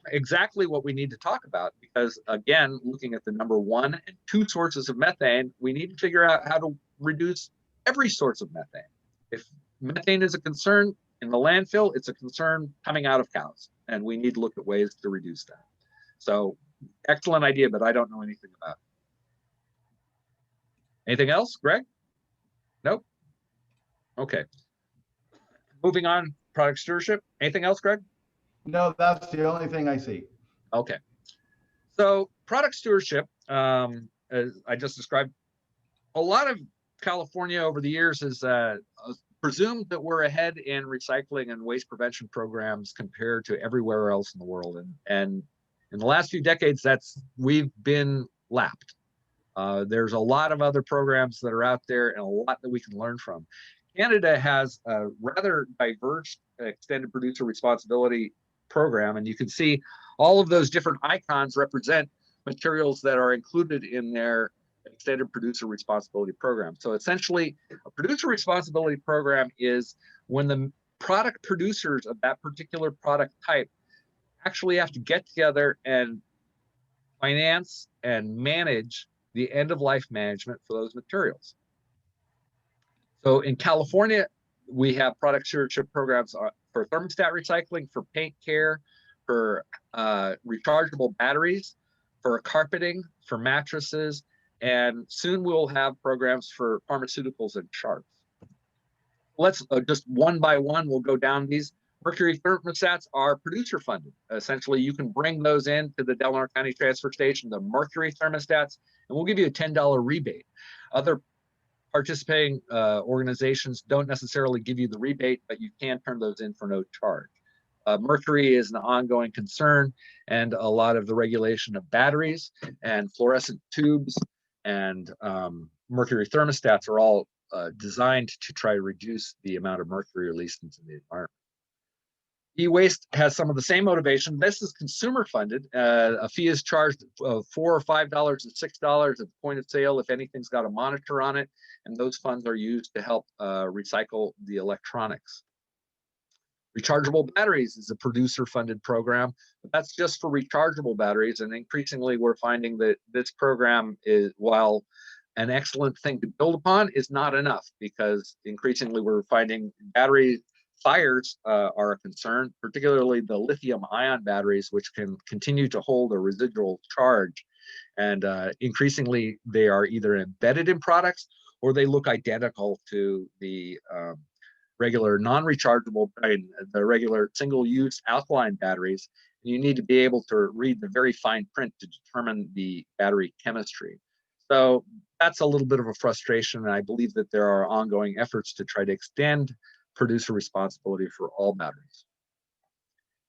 exactly what we need to talk about, because again, looking at the number 1 and 2 sources of methane, we need to figure out how to reduce every source of methane. If methane is a concern in the landfill, it's a concern coming out of cows, and we need to look at ways to reduce that. So excellent idea, but I don't know anything about it. Anything else, Greg? Nope. Okay. Moving on, product stewardship. Anything else, Greg? No, that's the only thing I see. Okay. So product stewardship, as I just described, a lot of California over the years has presumed that we're ahead in recycling and waste prevention programs compared to everywhere else in the world. And in the last few decades, we've been lapped. There's a lot of other programs that are out there and a lot that we can learn from. Canada has a rather diverse extended producer responsibility program, and you can see all of those different icons represent materials that are included in their extended producer responsibility program. So essentially, a producer responsibility program is when the product producers of that particular product type actually have to get together and finance and manage the end of life management for those materials. So in California, we have product stewardship programs for thermostat recycling, for paint care, for rechargeable batteries, for carpeting, for mattresses, and soon we'll have programs for pharmaceuticals and sharps. Let's just one by one, we'll go down these. Mercury thermostats are producer funded. Essentially, you can bring those in to the Delaware County Transfer Station, the Mercury thermostats, and we'll give you a $10 rebate. Other participating organizations don't necessarily give you the rebate, but you can turn those in for no charge. Mercury is an ongoing concern, and a lot of the regulation of batteries and fluorescent tubes and mercury thermostats are all designed to try to reduce the amount of mercury released into the environment. E-waste has some of the same motivation. This is consumer funded. A fee is charged of $4 or $5 and $6 at the point of sale if anything's got a monitor on it, and those funds are used to help recycle the electronics. Rechargeable batteries is a producer-funded program, but that's just for rechargeable batteries, and increasingly we're finding that this program is, while an excellent thing to build upon, is not enough, because increasingly we're finding battery fires are a concern, particularly the lithium-ion batteries, which can continue to hold a residual charge. And increasingly, they are either embedded in products or they look identical to the regular non-rechargeable, the regular single-use alkaline batteries. You need to be able to read the very fine print to determine the battery chemistry. So that's a little bit of a frustration, and I believe that there are ongoing efforts to try to extend producer responsibility for all batteries.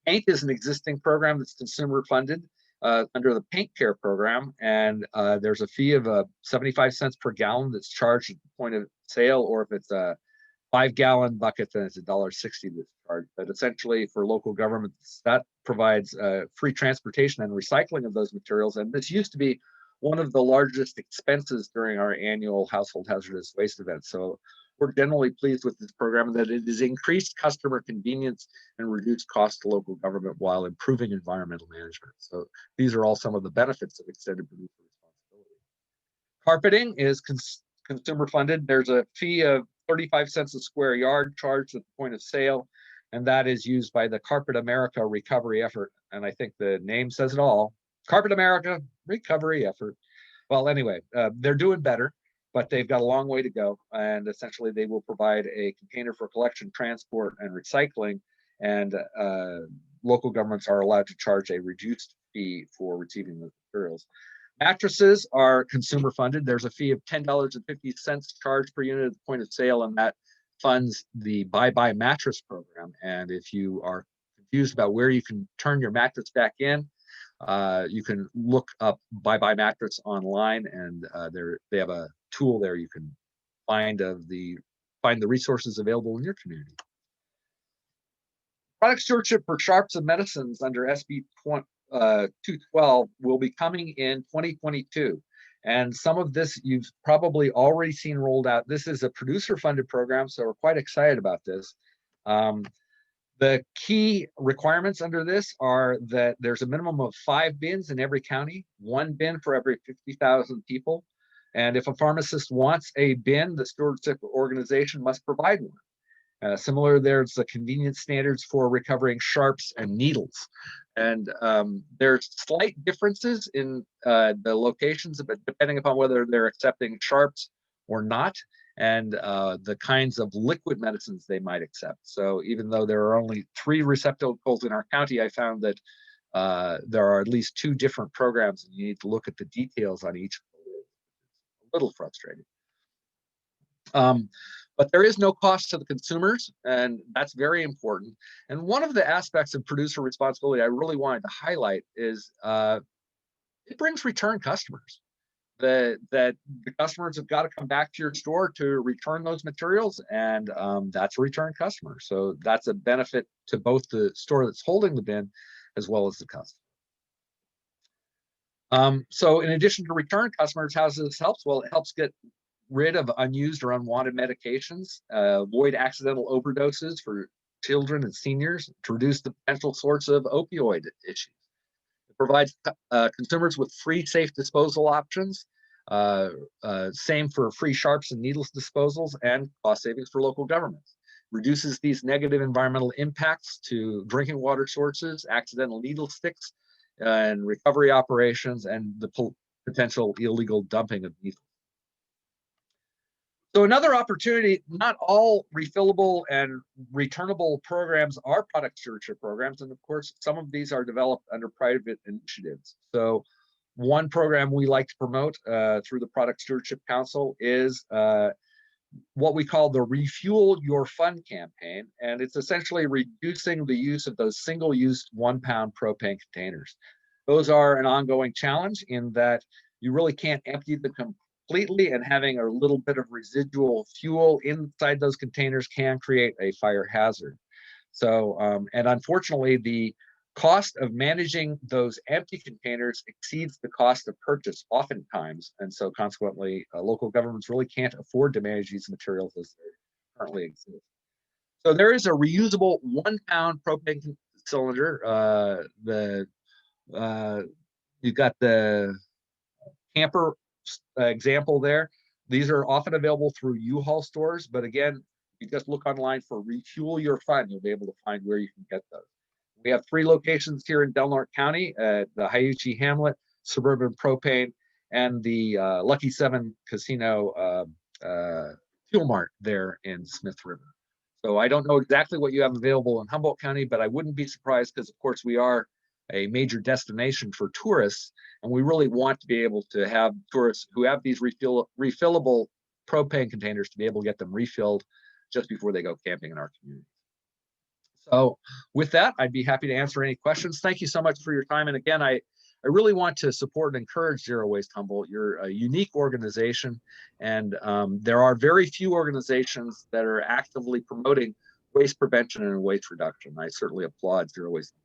Paint is an existing program that's consumer funded under the paint care program, and there's a fee of 75 cents per gallon that's charged at the point of sale, or if it's a 5-gallon bucket, then it's $1.60 that's charged. But essentially for local governments, that provides free transportation and recycling of those materials, and this used to be one of the largest expenses during our annual household hazardous waste event. So we're generally pleased with this program, that it has increased customer convenience and reduced cost to local government while improving environmental management. So these are all some of the benefits of extended producer responsibility. Carpeting is consumer funded. There's a fee of 35 cents a square yard charged at the point of sale, and that is used by the Carpet America recovery effort. And I think the name says it all. Carpet America recovery effort. Well, anyway, they're doing better, but they've got a long way to go. And essentially they will provide a container for collection, transport, and recycling. And local governments are allowed to charge a reduced fee for receiving the materials. Mattresses are consumer funded. There's a fee of $10.50 charged per unit at the point of sale, and that funds the Buy Mattress program. And if you are confused about where you can turn your mattress back in, you can look up Buy Mattress online, and they have a tool there you can find the resources available in your community. Product stewardship for sharps and medicines under SB 212 will be coming in 2022. And some of this you've probably already seen rolled out. This is a producer-funded program, so we're quite excited about this. The key requirements under this are that there's a minimum of 5 bins in every county, 1 bin for every 50,000 people. And if a pharmacist wants a bin, the stewardship organization must provide one. Similar, there's the convenience standards for recovering sharps and needles. And there's slight differences in the locations, but depending upon whether they're accepting sharps or not, and the kinds of liquid medicines they might accept. So even though there are only 3 receptacles in our county, I found that there are at least 2 different programs, and you need to look at the details on each. A little frustrating. But there is no cost to the consumers, and that's very important. And one of the aspects of producer responsibility I really wanted to highlight is it brings return customers. That the customers have got to come back to your store to return those materials, and that's a return customer. So that's a benefit to both the store that's holding the bin as well as the customer. So in addition to return customers, how does this help? Well, it helps get rid of unused or unwanted medications, avoid accidental overdoses for children and seniors, to reduce the potential source of opioid issues. It provides consumers with free, safe disposal options, same for free sharps and needles disposals, and cost savings for local governments. Reduces these negative environmental impacts to drinking water sources, accidental needle sticks, and recovery operations, and the potential illegal dumping of needles. So another opportunity, not all refillable and returnable programs are product stewardship programs. And of course, some of these are developed under private initiatives. So one program we like to promote through the Product Stewardship Council is what we call the Refuel Your Fun campaign. And it's essentially reducing the use of those single-use 1-pound propane containers. Those are an ongoing challenge in that you really can't empty them completely, and having a little bit of residual fuel inside those containers can create a fire hazard. So, and unfortunately, the cost of managing those empty containers exceeds the cost of purchase oftentimes. And so consequently, local governments really can't afford to manage these materials as they currently exist. So there is a reusable 1-pound propane cylinder. You've got the camper example there. These are often available through U-Haul stores, but again, you just look online for Refuel Your Fun, you'll be able to find where you can get those. We have 3 locations here in Del Norte County, at the Hyuchi Hamlet, Suburban Propane, and the Lucky 7 Casino Fuel Mart there in Smith River. So I don't know exactly what you have available in Humboldt County, but I wouldn't be surprised, because of course we are a major destination for tourists, and we really want to be able to have tourists who have these refillable propane containers to be able to get them refilled just before they go camping in our community. So with that, I'd be happy to answer any questions. Thank you so much for your time. And again, I really want to support and encourage Zero Waste Humboldt. You're a unique organization, and there are very few organizations that are actively promoting waste prevention and waste reduction. I certainly applaud Zero Waste Humboldt.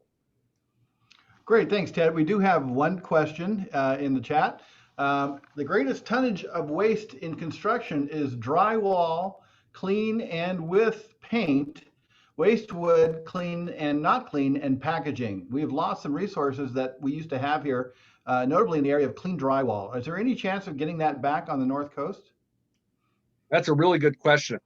Great, thanks, Ted. We do have one question in the chat. The greatest tonnage of waste in construction is drywall, clean and with paint, waste wood, clean and not clean, and packaging. We've lost some resources that we used to have here, notably in the area of clean drywall. Is there any chance of getting that back on the North Coast? That's a really good question.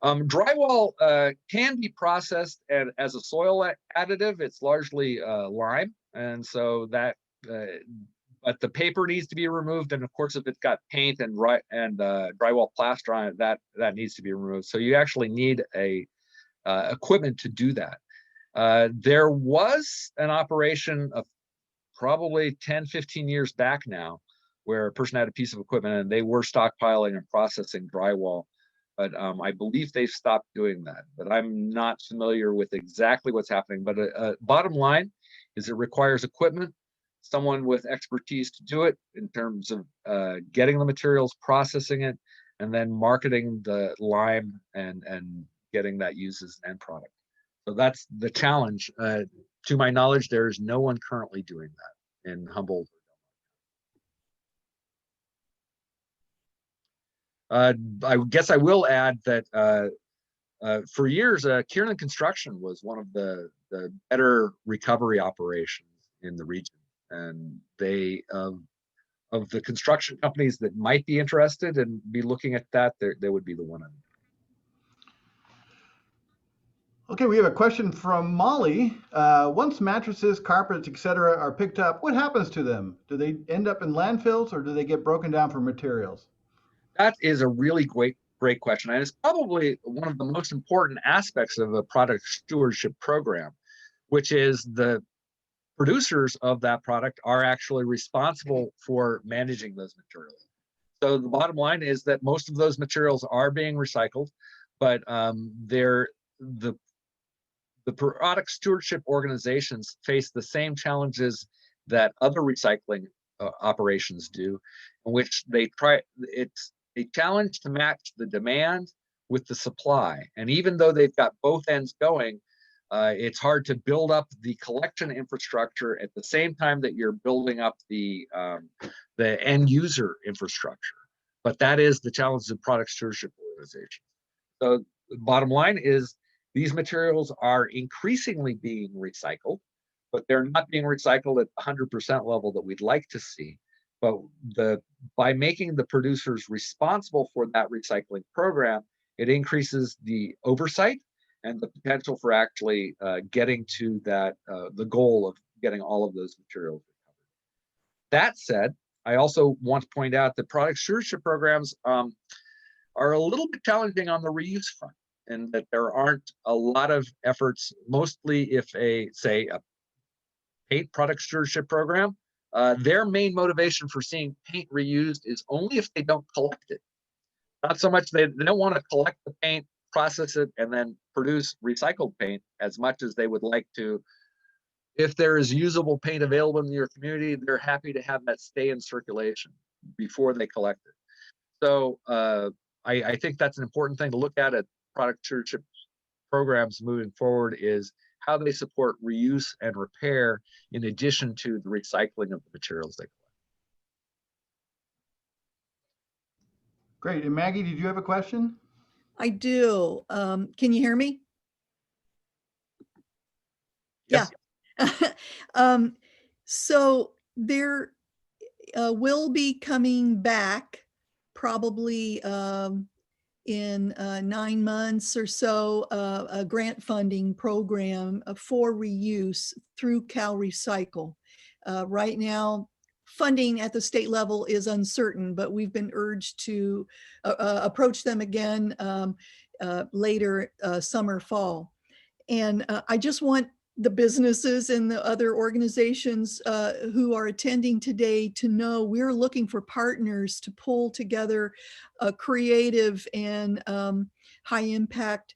Drywall can be processed as a soil additive. It's largely lime, and so that, but the paper needs to be removed, and of course, if it's got paint and drywall plaster on it, that needs to be removed. So you actually need a equipment to do that. There was an operation of probably 10, 15 years back now, where a person had a piece of equipment and they were stockpiling and processing drywall. But I believe they've stopped doing that. But I'm not familiar with exactly what's happening. But bottom line is it requires equipment, someone with expertise to do it in terms of getting the materials, processing it, and then marketing the lime and getting that used as an end product. So that's the challenge. To my knowledge, there is no one currently doing that in Humboldt. I guess I will add that for years, Kiernan Construction was one of the better recovery operations in the region, and they of the construction companies that might be interested and be looking at that, they would be the one. Okay, we have a question from Molly. Once mattresses, carpets, etc. are picked up, what happens to them? Do they end up in landfills, or do they get broken down for materials? That is a really great question. And it's probably one of the most important aspects of a product stewardship program, which is the producers of that product are actually responsible for managing those materials. So the bottom line is that most of those materials are being recycled, but the product stewardship organizations face the same challenges that other recycling operations do, in which it's a challenge to match the demand with the supply. And even though they've got both ends going, It's hard to build up the collection infrastructure at the same time that you're building up the end user infrastructure. But that is the challenge of product stewardship organizations. So the bottom line is these materials are increasingly being recycled, but they're not being recycled at 100% level that we'd like to see. But by making the producers responsible for that recycling program, it increases the oversight and the potential for actually getting to that the goal of getting all of those materials recovered. That said, I also want to point out that product stewardship programs are a little bit challenging on the reuse front, and that there aren't a lot of efforts, mostly if say a paint product stewardship program, their main motivation for seeing paint reused is only if they don't collect it. Not so much they don't want to collect the paint, process it, and then produce recycled paint as much as they would like to. If there is usable paint available in your community, they're happy to have that stay in circulation before they collect it. So I think that's an important thing to look at product stewardship programs moving forward, is how they support reuse and repair in addition to the recycling of the materials they collect. Great. And Maggie, did you have a question? I do. Can you hear me? Yes. Yeah. So there will be coming back probably in 9 months or so, a grant funding program for reuse through Cal Recycle. Right now, funding at the state level is uncertain, but we've been urged to approach them again later summer, fall. And I just want the businesses and the other organizations who are attending today to know we're looking for partners to pull together a creative and high impact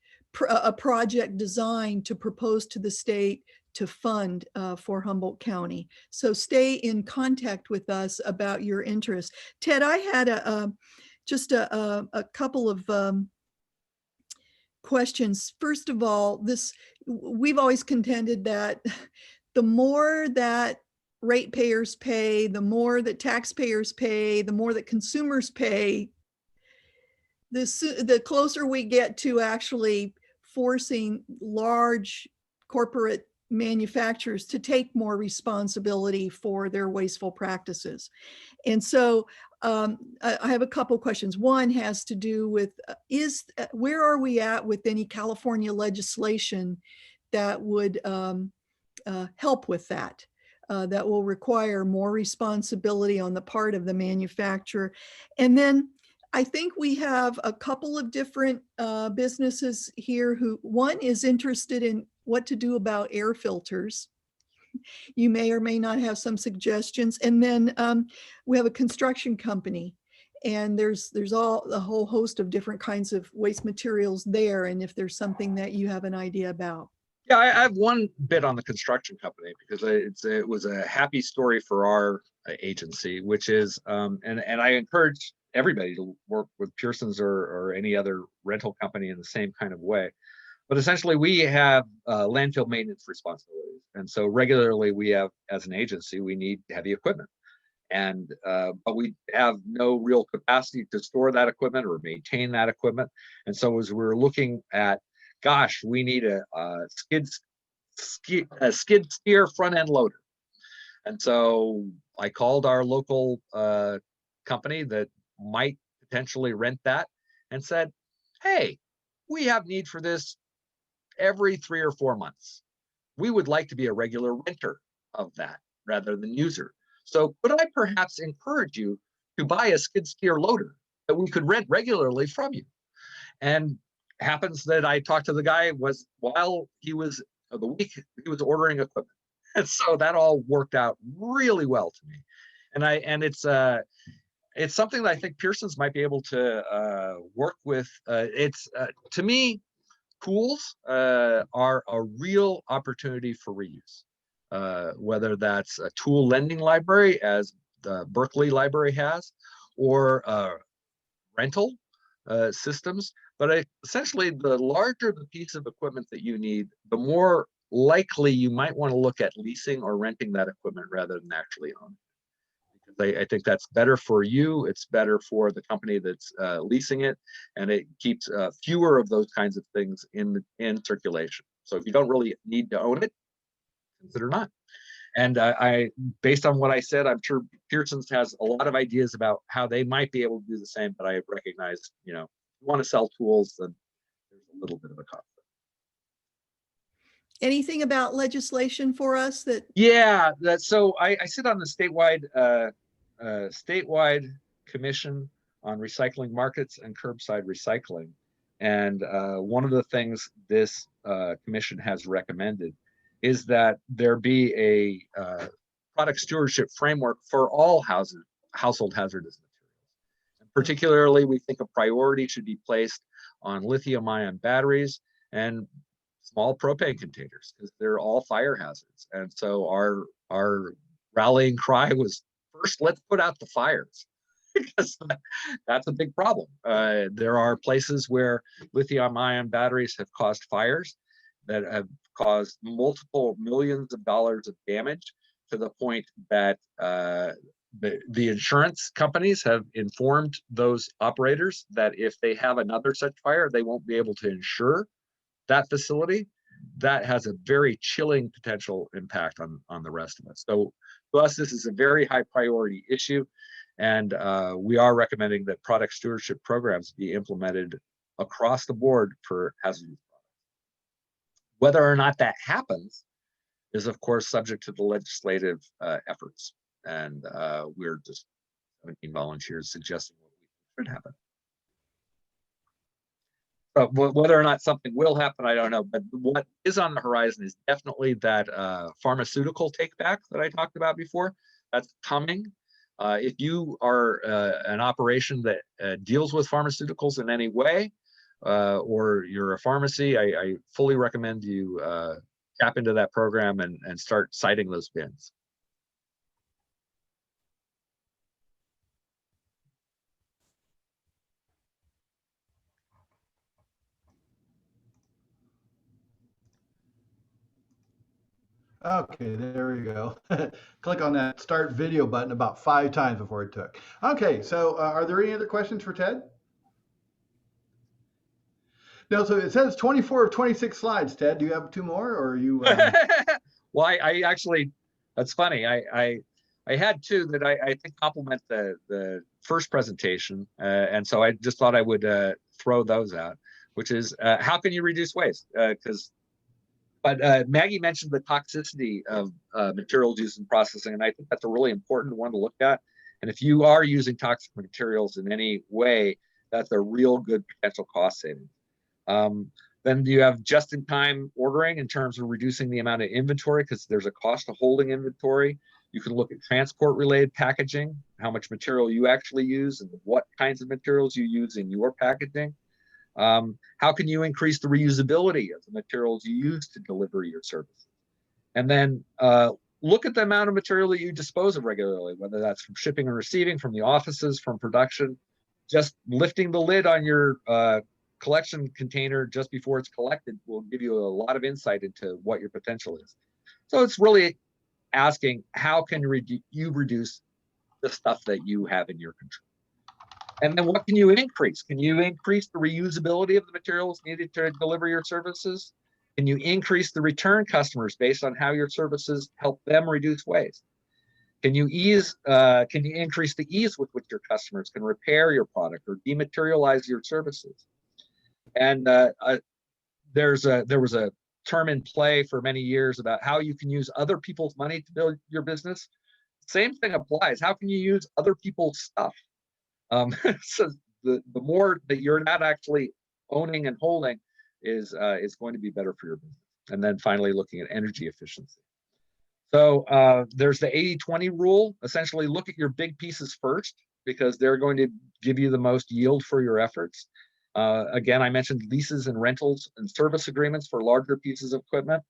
a project design to propose to the state to fund for Humboldt County. So stay in contact with us about your interest. Ted, I had just a couple of questions. First of all, we've always contended that the more that ratepayers pay, the more that taxpayers pay, the more that consumers pay, the closer we get to actually forcing large corporate manufacturers to take more responsibility for their wasteful practices. And so I have a couple questions. One has to do with where are we at with any California legislation that would help with that, that will require more responsibility on the part of the manufacturer. And then I think we have a couple of different businesses here who, one is interested in what to do about air filters. You may or may not have some suggestions. And then we have a construction company, and there's a whole host of different kinds of waste materials there. And if there's something that you have an idea about. Yeah, I have one bit on the construction company because it was a happy story for our agency, which is, and I encourage everybody to work with Pearson's or any other rental company in the same kind of way. But essentially, we have landfill maintenance responsibilities. And so regularly we have, as an agency, we need heavy equipment. And but we have no real capacity to store that equipment or maintain that equipment. And so as we're looking at, gosh, we need a skid steer front end loader. And so I called our local company that might potentially rent that and said, hey, we have need for this every 3 or 4 months. We would like to be a regular renter of that rather than user. So could I perhaps encourage you to buy a skid steer loader that we could rent regularly from you? And happens that I talked to the guy while he was the week he was ordering equipment. And so that all worked out really well to me. And it's something that I think Pearson's might be able to work with. To me, pools are a real opportunity for reuse, whether that's a tool lending library, as the Berkeley Library has, or rental. systems, but essentially the larger the piece of equipment that you need, the more likely you might want to look at leasing or renting that equipment rather than actually owning it. Because I think that's better for you, it's better for the company that's leasing it, and it keeps fewer of those kinds of things in circulation. So if you don't really need to own it, consider not. And based on what I said, I'm sure Pearson's has a lot of ideas about how they might be able to do the same, but I recognize, you know, if you want to sell tools, then there's a little bit of a conflict. Anything about legislation for us that? Yeah, so I sit on the statewide commission on recycling markets and curbside recycling. And one of the things this commission has recommended is that there be a product stewardship framework for all household hazardous materials. And particularly, we think a priority should be placed on lithium-ion batteries and small propane containers, because they're all fire hazards. And so our rallying cry was, first, let's put out the fires, because that's a big problem. There are places where lithium-ion batteries have caused fires that have caused multiple millions of dollars of damage, to the point that the insurance companies have informed those operators that if they have another such fire, they won't be able to insure that facility. That has a very chilling potential impact on the rest of us. So to us, this is a very high priority issue, and we are recommending that product stewardship programs be implemented across the board for hazardous products. Whether or not that happens is, of course, subject to the legislative efforts, and we're just 17 volunteers suggesting what we think should happen. Whether or not something will happen, I don't know. But what is on the horizon is definitely that pharmaceutical take back that I talked about before. That's coming. If you are an operation that deals with pharmaceuticals in any way, or you're a pharmacy, I fully recommend you tap into that program and start citing those bins. Okay, there we go. Click on that start video button about 5 times before it took. Okay, so are there any other questions for Ted? No, so it says 24 of 26 slides, Ted. Do you have 2 more, or are you? Well, I actually, that's funny. I had 2 that I think complement the first presentation, and so I just thought I would throw those out, which is how can you reduce waste? But Maggie mentioned the toxicity of materials used in processing, and I think that's a really important one to look at. And if you are using toxic materials in any way, that's a real good potential cost saving. Then you have just-in-time ordering in terms of reducing the amount of inventory, because there's a cost to holding inventory. You can look at transport-related packaging, how much material you actually use and what kinds of materials you use in your packaging. How can you increase the reusability of the materials you use to deliver your services? And then look at the amount of material that you dispose of regularly, whether that's from shipping and receiving, from the offices, from production. Just lifting the lid on your collection container just before it's collected will give you a lot of insight into what your potential is. So it's really asking, how can you reduce the stuff that you have in your control? And then what can you increase? Can you increase the reusability of the materials needed to deliver your services? Can you increase the return customers based on how your services help them reduce waste? Can you increase the ease with which your customers can repair your product or dematerialize your services? And there was a term in play for many years about how you can use other people's money to build your business. Same thing applies. How can you use other people's stuff? So the more that you're not actually owning and holding is going to be better for your business. And then finally, looking at energy efficiency. So there's the 80-20 rule. Essentially, look at your big pieces first, because they're going to give you the most yield for your efforts. Again, I mentioned leases and rentals and service agreements for larger pieces of equipment.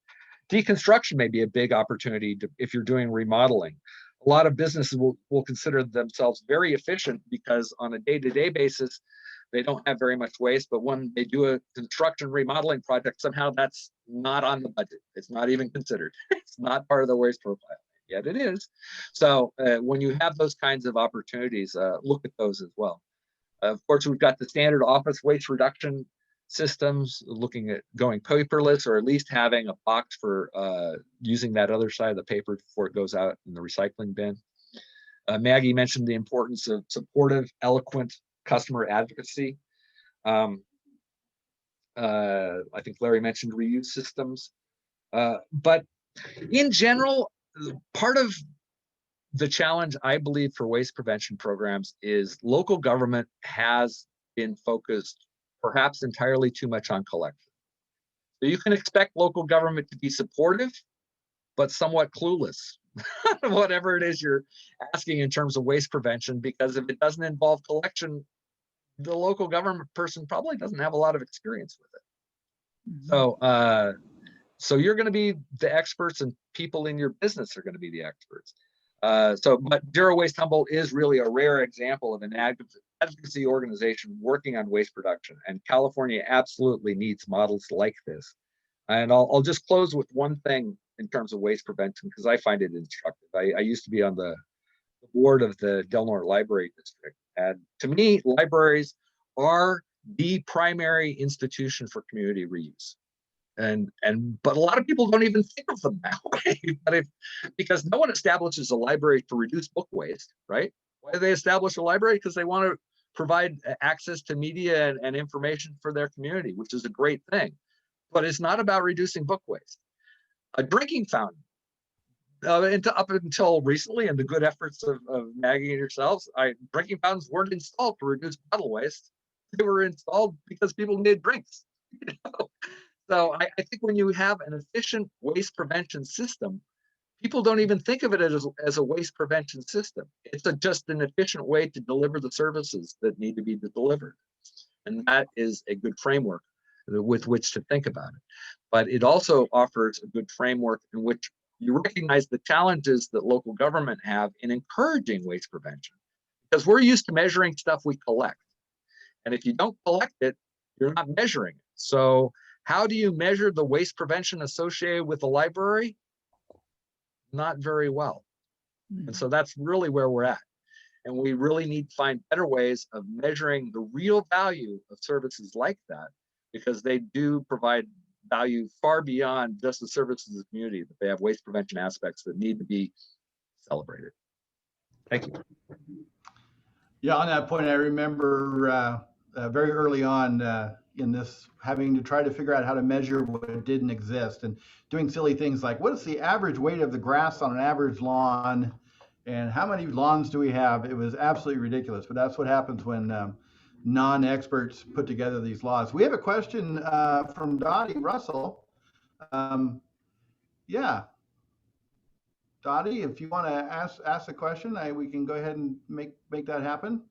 Deconstruction may be a big opportunity if you're doing remodeling. A lot of businesses will consider themselves very efficient because on a day-to-day basis, they don't have very much waste, but when they do a construction remodeling project, somehow that's not on the budget. It's not even considered. It's not part of the waste profile, yet it is. So when you have those kinds of opportunities, look at those as well. Of course, we've got the standard office waste reduction systems, looking at going paperless, or at least having a box for using that other side of the paper before it goes out in the recycling bin. Maggie mentioned the importance of supportive, eloquent customer advocacy. I think Larry mentioned reuse systems. But in general, part of the challenge, I believe, for waste prevention programs is local government has been focused perhaps entirely too much on collection. So you can expect local government to be supportive, but somewhat clueless, whatever it is you're asking in terms of waste prevention, because if it doesn't involve collection, the local government person probably doesn't have a lot of experience with it. Mhm. So you're going to be the experts, and people in your business are going to be the experts. But Zero Waste Humboldt is really a rare example of an advocacy organization working on waste production, and California absolutely needs models like this. And I'll just close with one thing in terms of waste prevention, because I find it instructive. I used to be on the board of the Del Norte Library District, and to me, libraries are the primary institution for community reuse. But a lot of people don't even think of them that way. Because no one establishes a library to reduce book waste, right? Why do they establish a library? Because they want to provide access to media and information for their community, which is a great thing. But it's not about reducing book waste. A drinking fountain, up until recently, and the good efforts of Maggie and yourselves, drinking fountains weren't installed to reduce bottle waste. They were installed because people needed drinks. You know? So I think when you have an efficient waste prevention system, people don't even think of it as a waste prevention system. It's just an efficient way to deliver the services that need to be delivered. And that is a good framework with which to think about it. But it also offers a good framework in which you recognize the challenges that local government have in encouraging waste prevention. Because we're used to measuring stuff we collect. And if you don't collect it, you're not measuring it. So how do you measure the waste prevention associated with the library? Not very well. And so that's really where we're at. And we really need to find better ways of measuring the real value of services like that, because they do provide value far beyond just the services of the community, that they have waste prevention aspects that need to be celebrated. Thank you. Yeah, on that point, I remember very early on in this having to try to figure out how to measure what didn't exist, and doing silly things like, what is the average weight of the grass on an average lawn, and how many lawns do we have? It was absolutely ridiculous, but that's what happens when non-experts put together these laws. We have a question from Dottie Russell. Yeah, Dottie, if you want to ask a question, we can go ahead and make that happen.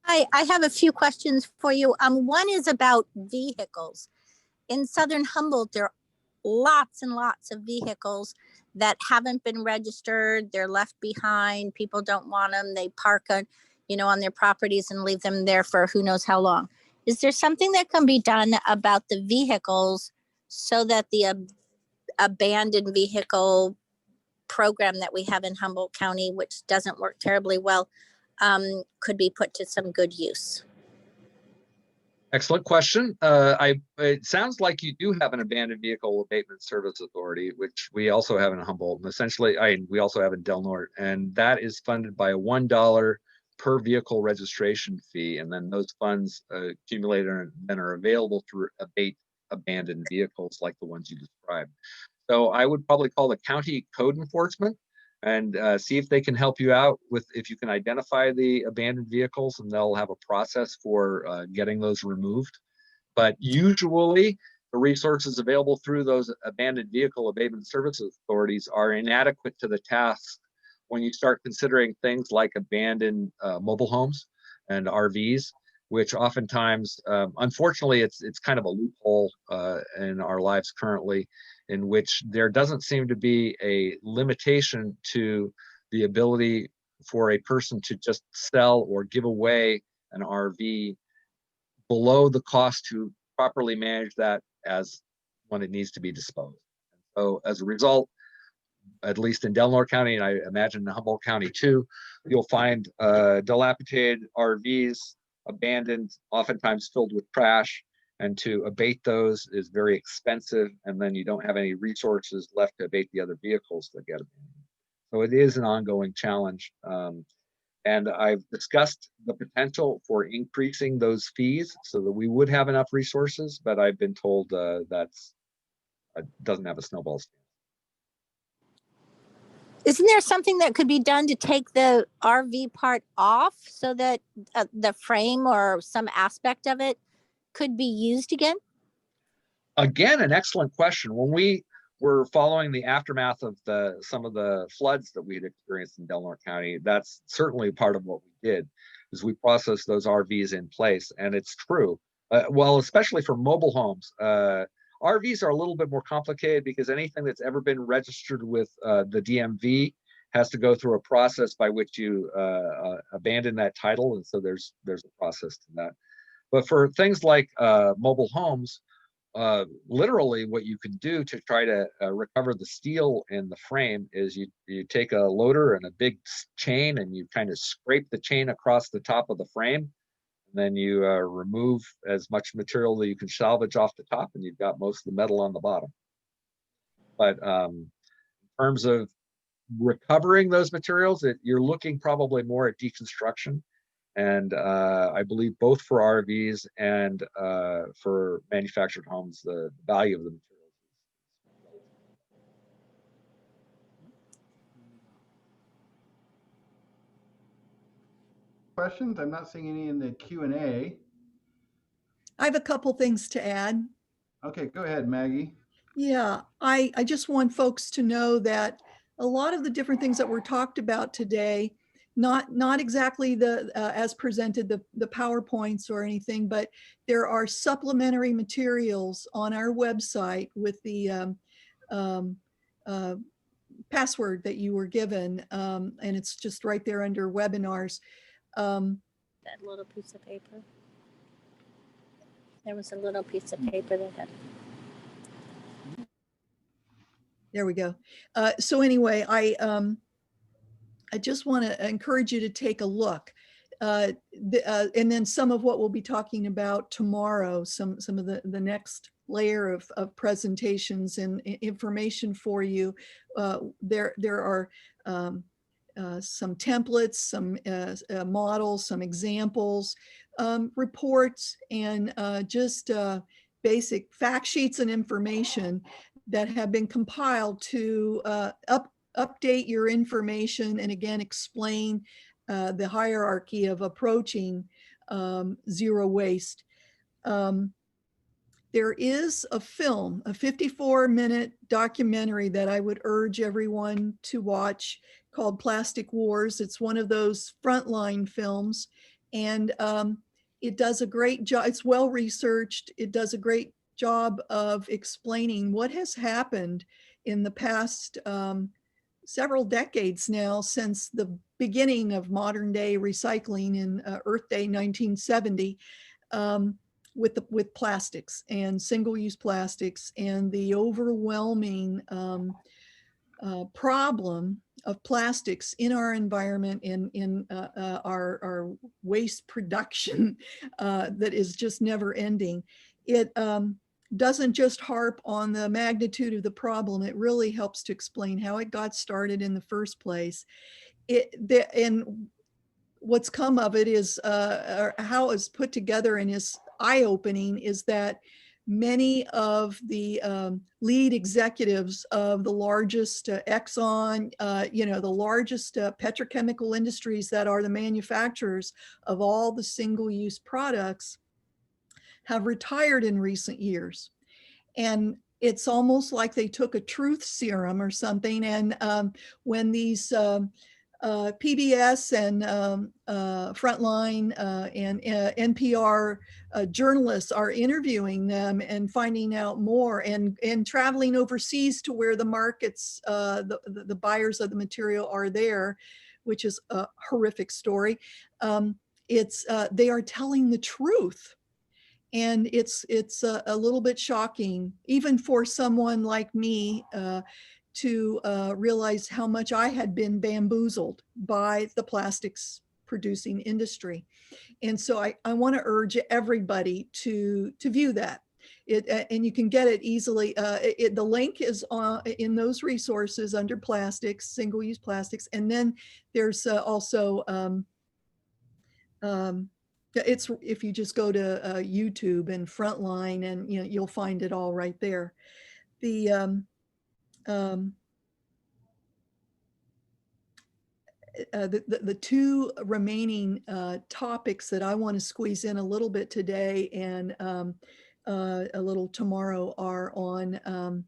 Hi, I have a few questions for you. One is about vehicles. In Southern Humboldt, there are lots and lots of vehicles that haven't been registered. They're left behind. People don't want them. They park on their properties and leave them there for who knows how long. Is there something that can be done about the vehicles so that the abandoned vehicle program that we have in Humboldt County, which doesn't work terribly well, could be put to some good use? Excellent question. It sounds like you do have an abandoned vehicle abatement service authority, which we also have in Humboldt, and essentially we also have in Del Norte, and that is funded by a $1 per vehicle registration fee, and then those funds accumulate and then are available to abate abandoned vehicles like the ones you described. So I would probably call the county code enforcement and see if they can help you out with, if you can identify the abandoned vehicles, and they'll have a process for getting those removed. But usually the resources available through those abandoned vehicle abatement services authorities are inadequate to the task when you start considering things like abandoned mobile homes and RVs, which oftentimes, unfortunately, it's kind of a loophole in our lives currently, in which there doesn't seem to be a limitation to the ability for a person to just sell or give away an RV below the cost to properly manage that as when it needs to be disposed. So as a result, at least in Delaware County, and I imagine in Humboldt County too, you'll find dilapidated RVs, abandoned, oftentimes filled with trash, and to abate those is very expensive, and then you don't have any resources left to abate the other vehicles that get abandoned. So it is an ongoing challenge. And I've discussed the potential for increasing those fees so that we would have enough resources, but I've been told that's doesn't have a snowball stand. Isn't there something that could be done to take the RV part off so that the frame or some aspect of it could be used again? Again, an excellent question. When we were following the aftermath of some of the floods that we had experienced in Delaware County, that's certainly part of what we did, is we processed those RVs in place. And it's true. Well, especially for mobile homes, RVs are a little bit more complicated because anything that's ever been registered with the DMV has to go through a process by which you abandon that title. And so there's a process to that. But for things like mobile homes, literally what you can do to try to recover the steel in the frame is you take a loader and a big chain and you kind of scrape the chain across the top of the frame. Then you remove as much material that you can salvage off the top, and you've got most of the metal on the bottom. But in terms of recovering those materials, you're looking probably more at deconstruction. And I believe both for RVs and for manufactured homes, the value of the materials. Questions? I'm not seeing any in the Q&A. I have a couple things to add. Okay, go ahead, Maggie. Yeah, I just want folks to know that a lot of the different things that were talked about today, not exactly the as presented, the PowerPoints or anything, but there are supplementary materials on our website with the password that you were given, and it's just right there under webinars. That little piece of paper. There was a little piece of paper that had. There we go. So anyway, I just want to encourage you to take a look. And then some of what we'll be talking about tomorrow, some of the next layer of presentations and information for you. There are some templates, some models, some examples, reports, and just basic fact sheets and information that have been compiled to update your information and again explain the hierarchy of approaching zero waste. There is a film, a 54-minute documentary that I would urge everyone to watch called Plastic Wars. It's one of those frontline films, and it does a great job. It's well researched. It does a great job of explaining what has happened in the past several decades now since the beginning of modern day recycling in Earth Day 1970 with plastics and single-use plastics and the overwhelming problem of plastics in our environment, in our waste production that is just never ending. It doesn't just harp on the magnitude of the problem. It really helps to explain how it got started in the first place. And what's come of it is how it's put together and is eye-opening is that many of the lead executives of the largest Exxon, the largest petrochemical industries that are the manufacturers of all the single-use products have retired in recent years. And it's almost like they took a truth serum or something. And when these PBS and Frontline and NPR journalists are interviewing them and finding out more and traveling overseas to where the markets, the buyers of the material are there, which is a horrific story. They are telling the truth. And it's a little bit shocking, even for someone like me, to realize how much I had been bamboozled by the plastics producing industry. And so I want to urge everybody to view that. And you can get it easily. The link is in those resources under plastics, single-use plastics. And then there's also, it's, if you just go to YouTube and Frontline, and you'll find it all right there. The the two remaining topics that I want to squeeze in a little bit today and a little tomorrow are on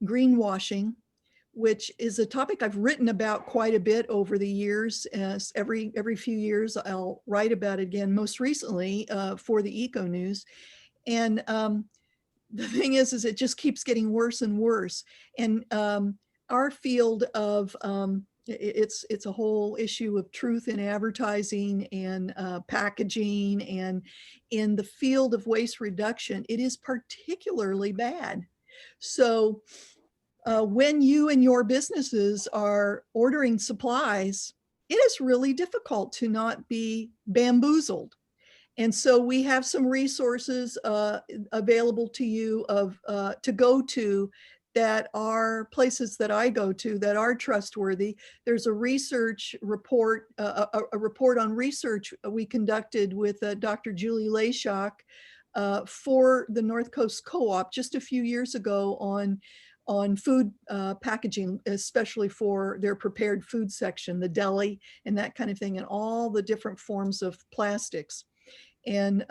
greenwashing, which is a topic I've written about quite a bit over the years. Every few years I'll write about it again, most recently for the Eco News. And the thing is it just keeps getting worse and worse. And our field of, it's a whole issue of truth in advertising and packaging, and in the field of waste reduction, it is particularly bad. So when you and your businesses are ordering supplies, it is really difficult to not be bamboozled. And so we have some resources available to you to go to, that are places that I go to that are trustworthy. There's a research report, a report on research we conducted with Dr. Julie Layshak for the North Coast Co-op just a few years ago on food packaging, especially for their prepared food section, the deli and that kind of thing, and all the different forms of plastics. And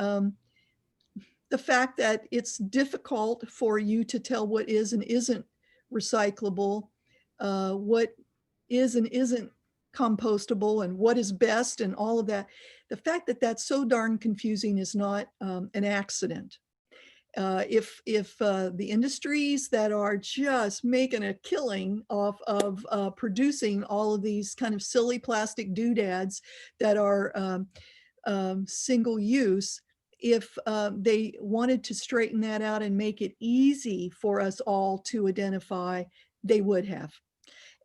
the fact that it's difficult for you to tell what is and isn't recyclable, what is and isn't compostable, and what is best, and all of that. The fact that that's so darn confusing is not an accident. If the industries that are just making a killing off of producing all of these kind of silly plastic doodads that are single use, if they wanted to straighten that out and make it easy for us all to identify, they would have.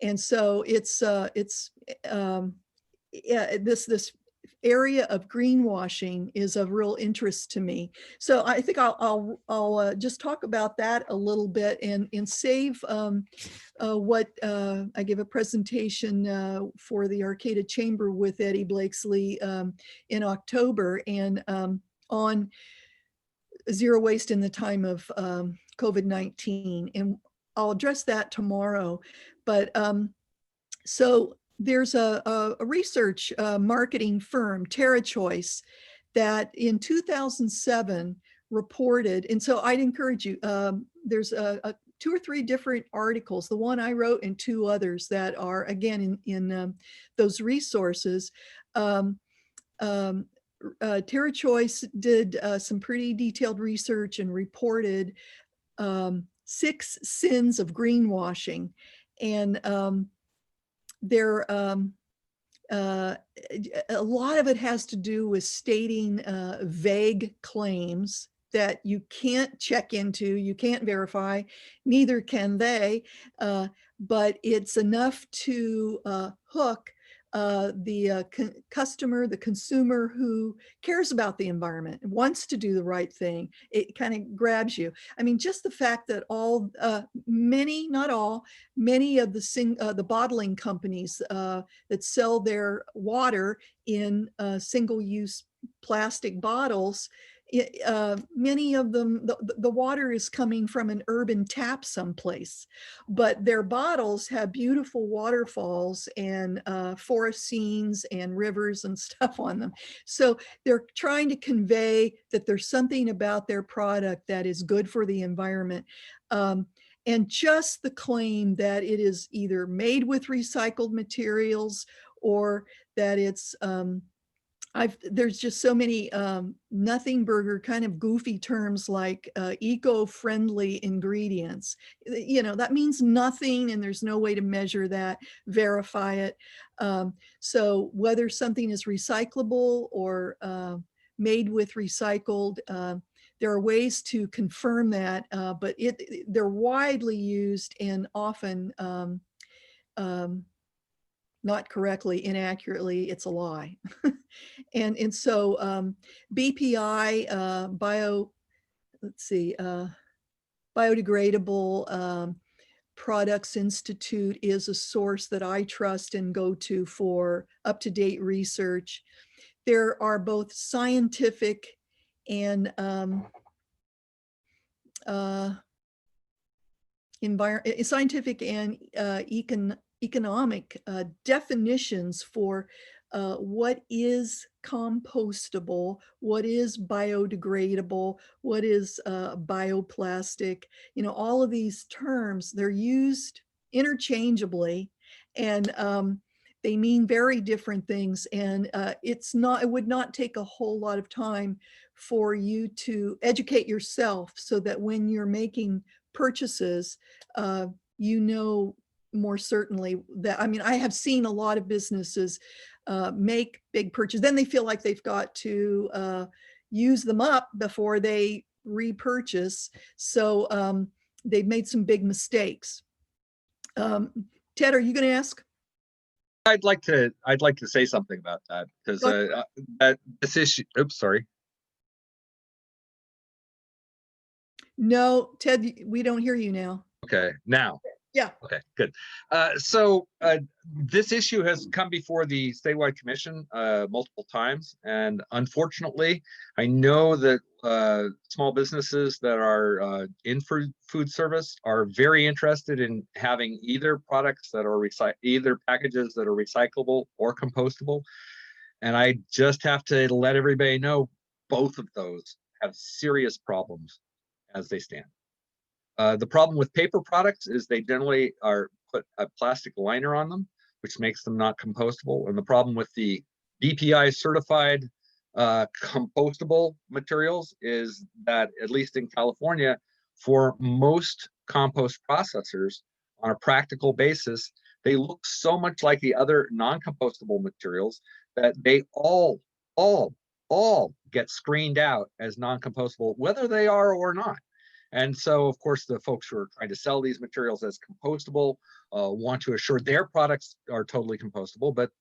And so it's yeah, this area of greenwashing is of real interest to me. So I think I'll just talk about that a little bit and save what I give a presentation for the Arcata Chamber with Eddie Blakesley in October, and on zero waste in the time of COVID-19. And I'll address that tomorrow. But so there's a research marketing firm, TerraChoice, that in 2007 reported, and so I'd encourage you, there's 2 or 3 different articles, the one I wrote and 2 others that are again in those resources. TerraChoice did some pretty detailed research and reported 6 sins of greenwashing. And a lot of it has to do with stating vague claims that you can't check into, you can't verify, neither can they, but it's enough to hook the customer, the consumer who cares about the environment, wants to do the right thing. It kind of grabs you. I mean, just the fact that many, not all, many of the bottling companies that sell their water in single-use plastic bottles, many of them, the water is coming from an urban tap someplace, but their bottles have beautiful waterfalls and forest scenes and rivers and stuff on them. So they're trying to convey that there's something about their product that is good for the environment. And just the claim that it is either made with recycled materials or that it's there's just so many nothing burger kind of goofy terms like eco-friendly ingredients. You know, that means nothing, and there's no way to measure that, verify it. So whether something is recyclable or made with recycled. There are ways to confirm that, but they're widely used and often not correctly, inaccurately, it's a lie. and so BPI, Biodegradable Products Institute is a source that I trust and go to for up-to-date research. There are both scientific and scientific and economic definitions for what is compostable, what is biodegradable, what is bioplastic. You know, all of these terms, they're used interchangeably, and they mean very different things. And it would not take a whole lot of time for you to educate yourself so that when you're making purchases, you know more certainly that, I mean, I have seen a lot of businesses make big purchases, then they feel like they've got to use them up before they repurchase. So they've made some big mistakes. Ted, are you going to ask? I'd like to say something about that, because this issue, oops, sorry. No, Ted, we don't hear you now. Okay, now. Yeah. Okay, good. So this issue has come before the statewide commission multiple times, and unfortunately, I know that small businesses that are in food service are very interested in having either products that are either packages that are recyclable or compostable, and I just have to let everybody know both of those have serious problems as they stand. The problem with paper products is they generally put a plastic liner on them, which makes them not compostable. And the problem with the BPI certified compostable materials is that, at least in California, for most compost processors, on a practical basis, they look so much like the other non-compostable materials that they all get screened out as non-compostable, whether they are or not. And so, of course, the folks who are trying to sell these materials as compostable want to assure their products are totally compostable, but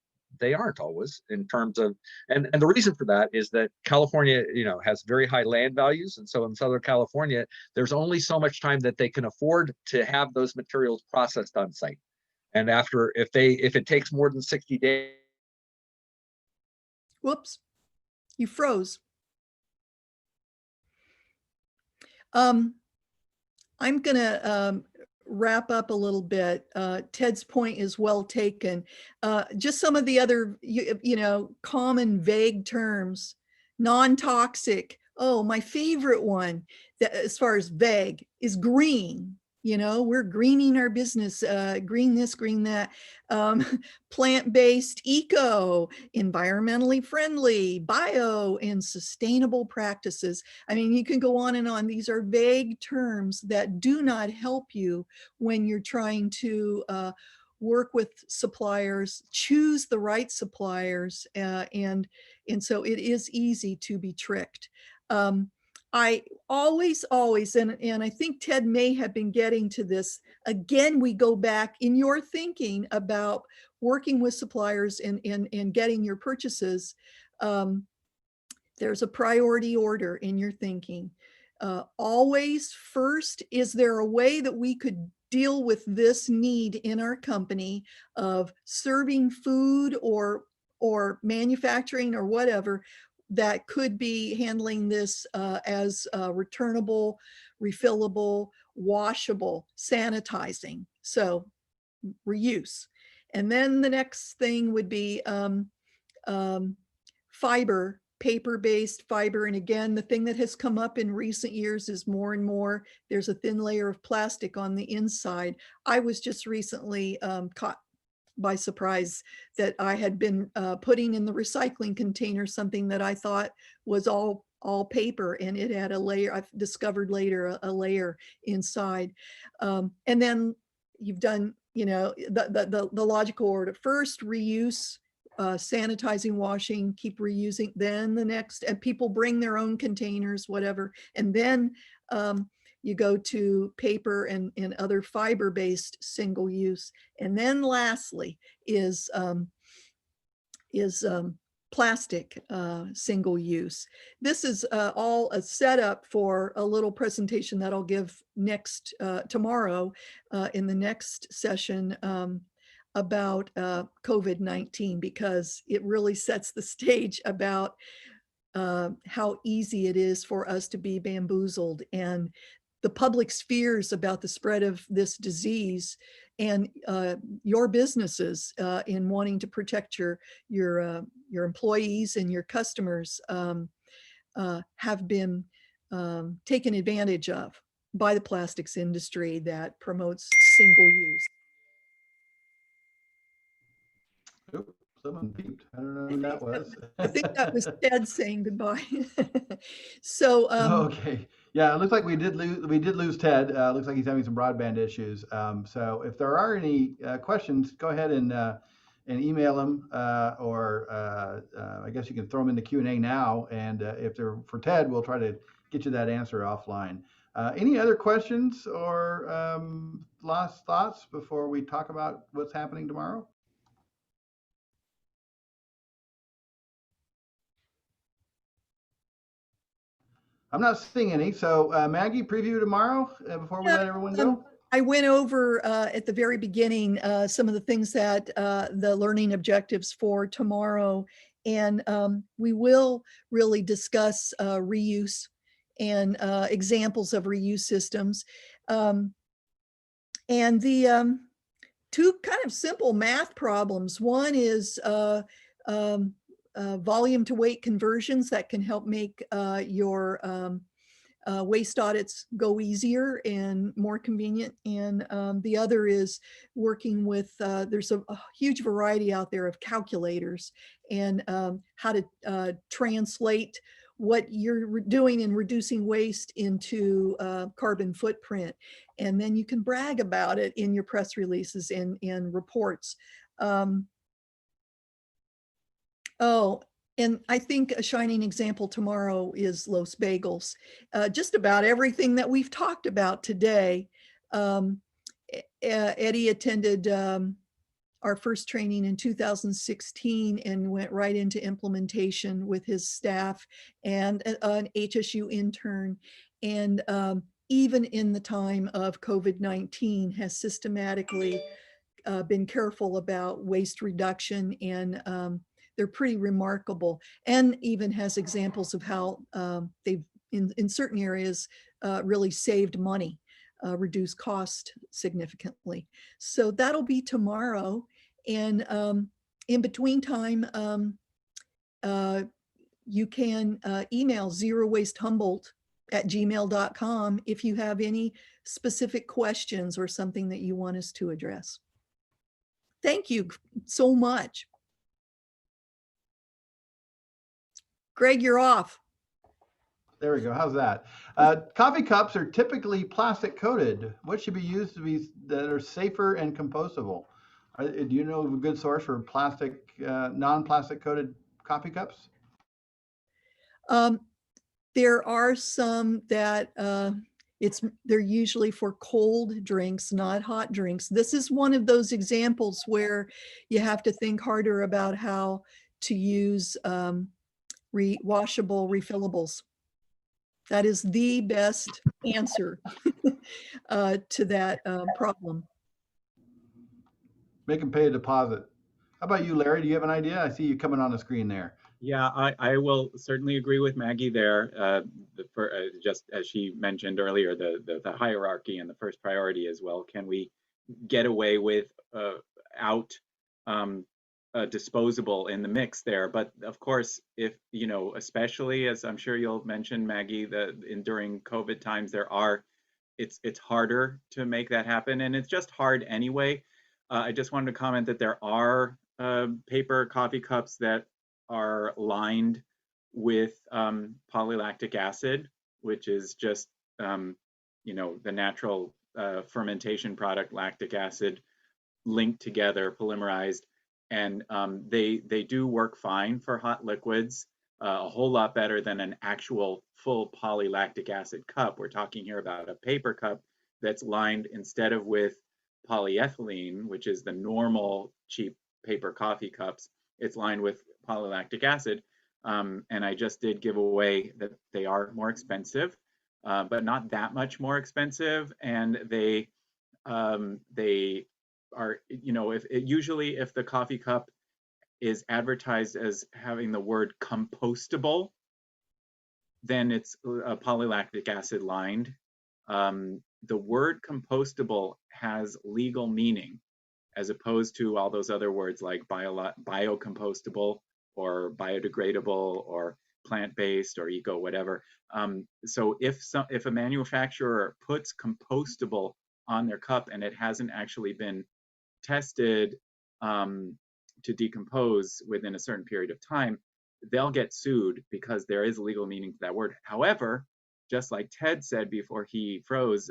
they aren't always, in terms of, and the reason for that is that California, has very high land values. And so in Southern California, there's only so much time that they can afford to have those materials processed on site. And if it takes more than 60 days. Whoops, you froze. I'm going to wrap up a little bit. Ted's point is well taken. Just some of the other, common vague terms: non-toxic. Oh, my favorite one, that, as far as vague, is green. We're greening our business, green this, green that. Plant-based, eco, environmentally friendly, bio, and sustainable practices. I mean, you can go on and on. These are vague terms that do not help you when you're trying to work with suppliers, choose the right suppliers, and so it is easy to be tricked. I always, and I think Ted may have been getting to this, again, we go back in your thinking about working with suppliers and getting your purchases. There's a priority order in your thinking. Always first, is there a way that we could deal with this need in our company of serving food or manufacturing or whatever, that could be handling this as returnable, refillable, washable, sanitizing, so reuse. And then the next thing would be fiber, paper-based fiber. And again, the thing that has come up in recent years is more and more, there's a thin layer of plastic on the inside. I was just recently caught by surprise that I had been putting in the recycling container something that I thought was all paper, and it had a layer. I've discovered later a layer inside. And then you've done, the logical order: first reuse, sanitizing, washing, keep reusing, then the next, and people bring their own containers, whatever. And then you go to paper and other fiber-based single use. And then lastly is plastic single use. This is all a setup for a little presentation that I'll give next tomorrow in the next session about COVID-19, because it really sets the stage about how easy it is for us to be bamboozled, and the public's fears about the spread of this disease, and your businesses in wanting to protect your employees and your customers have been taken advantage of by the plastics industry that promotes single use. Oop, someone beeped. I don't know who that was. I think that was Ted saying goodbye. So Okay. Yeah, it looks like we did lose Ted. Looks like he's having some broadband issues. So if there are any questions, go ahead and email him, or I guess you can throw them in the Q&A now. And if they're for Ted, we'll try to get you that answer offline. Any other questions or last thoughts before we talk about what's happening tomorrow? I'm not seeing any. So Maggie, preview tomorrow before we let everyone go. I went over at the very beginning some of the things that the learning objectives for tomorrow, and we will really discuss reuse and examples of reuse systems. And the two kind of simple math problems. One is volume to weight conversions that can help make your waste audits go easier and more convenient. And the other is working with, there's a huge variety out there of calculators, and how to translate what you're doing in reducing waste into carbon footprint. And then you can brag about it in your press releases and reports. Oh, and I think a shining example tomorrow is Los Bagels. Just about everything that we've talked about today. Eddie attended our first training in 2016 and went right into implementation with his staff and an HSU intern. And even in the time of COVID-19 has systematically been careful about waste reduction, and they're pretty remarkable, and even has examples of how they've in certain areas really saved money, reduced cost significantly. So that'll be tomorrow. And in between time, you can email zerowastehumboldt@gmail.com if you have any specific questions or something that you want us to address. Thank you so much. Greg, you're off. There we go. How's that? Coffee cups are typically plastic coated. What should be used to be that are safer and compostable? Do you know of a good source for plastic, non-plastic coated coffee cups? There are some that they're usually for cold drinks, not hot drinks. This is one of those examples where you have to think harder about how to use washable refillables. That is the best answer to that problem. Make them pay a deposit. How about you, Larry? Do you have an idea? I see you coming on the screen there. Yeah, I will certainly agree with Maggie there. Just as she mentioned earlier, the hierarchy and the first priority as well. Can we get away with out disposable in the mix there? But of course, if you know, especially as I'm sure you'll mention, Maggie, during COVID times, it's harder to make that happen, and it's just hard anyway. I just wanted to comment that there are paper coffee cups that are lined with polylactic acid, which is just you know, the natural fermentation product lactic acid linked together, polymerized, and they do work fine for hot liquids, a whole lot better than an actual full polylactic acid cup. We're talking here about a paper cup that's lined, instead of with polyethylene, which is the normal cheap paper coffee cups, it's lined with polylactic acid. And I just did give away that they are more expensive, but not that much more expensive. And they are, you know, usually if the coffee cup is advertised as having the word compostable, then it's a polylactic acid lined. The word compostable has legal meaning, as opposed to all those other words like biocompostable or biodegradable or plant-based or eco whatever. So if a manufacturer puts compostable on their cup and it hasn't actually been tested to decompose within a certain period of time, they'll get sued because there is legal meaning to that word. However, just like Ted said before he froze,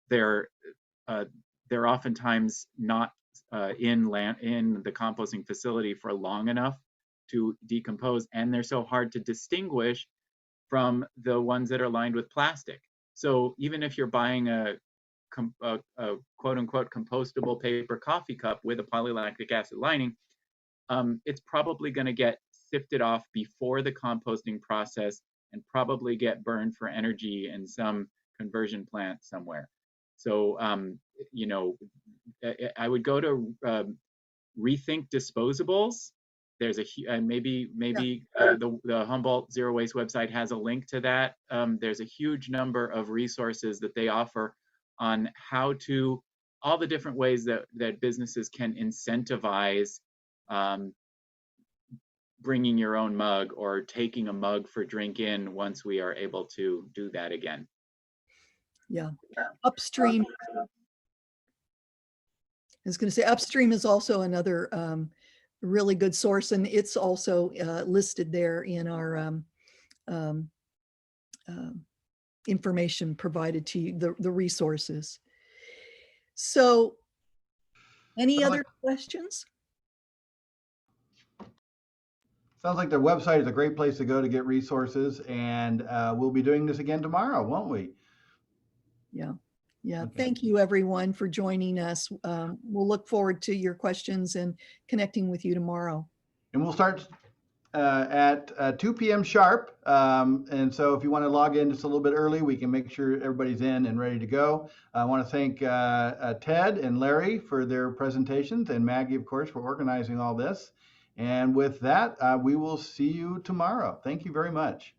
they're oftentimes not in the composting facility for long enough to decompose, and they're so hard to distinguish from the ones that are lined with plastic. So even if you're buying a quote unquote compostable paper coffee cup with a polylactic acid lining, it's probably going to get sifted off before the composting process and probably get burned for energy in some conversion plant somewhere. So, you know, I would go to Rethink Disposables. There's maybe the Humboldt Zero Waste website has a link to that. There's a huge number of resources that they offer on how to, all the different ways that businesses can incentivize bringing your own mug or taking a mug for drink in once we are able to do that again. Yeah, upstream. I was going to say upstream is also another really good source, and it's also listed there in our information provided to you, the resources. So any other questions? Sounds like their website is a great place to go to get resources, and we'll be doing this again tomorrow, won't we? Yeah. Yeah. Okay. Thank you, everyone, for joining us. We'll look forward to your questions and connecting with you tomorrow. And we'll start at 2 p.m. sharp. And so if you want to log in just a little bit early, we can make sure everybody's in and ready to go. I want to thank Ted and Larry for their presentations, and Maggie, of course, for organizing all this. And with that, we will see you tomorrow. Thank you very much.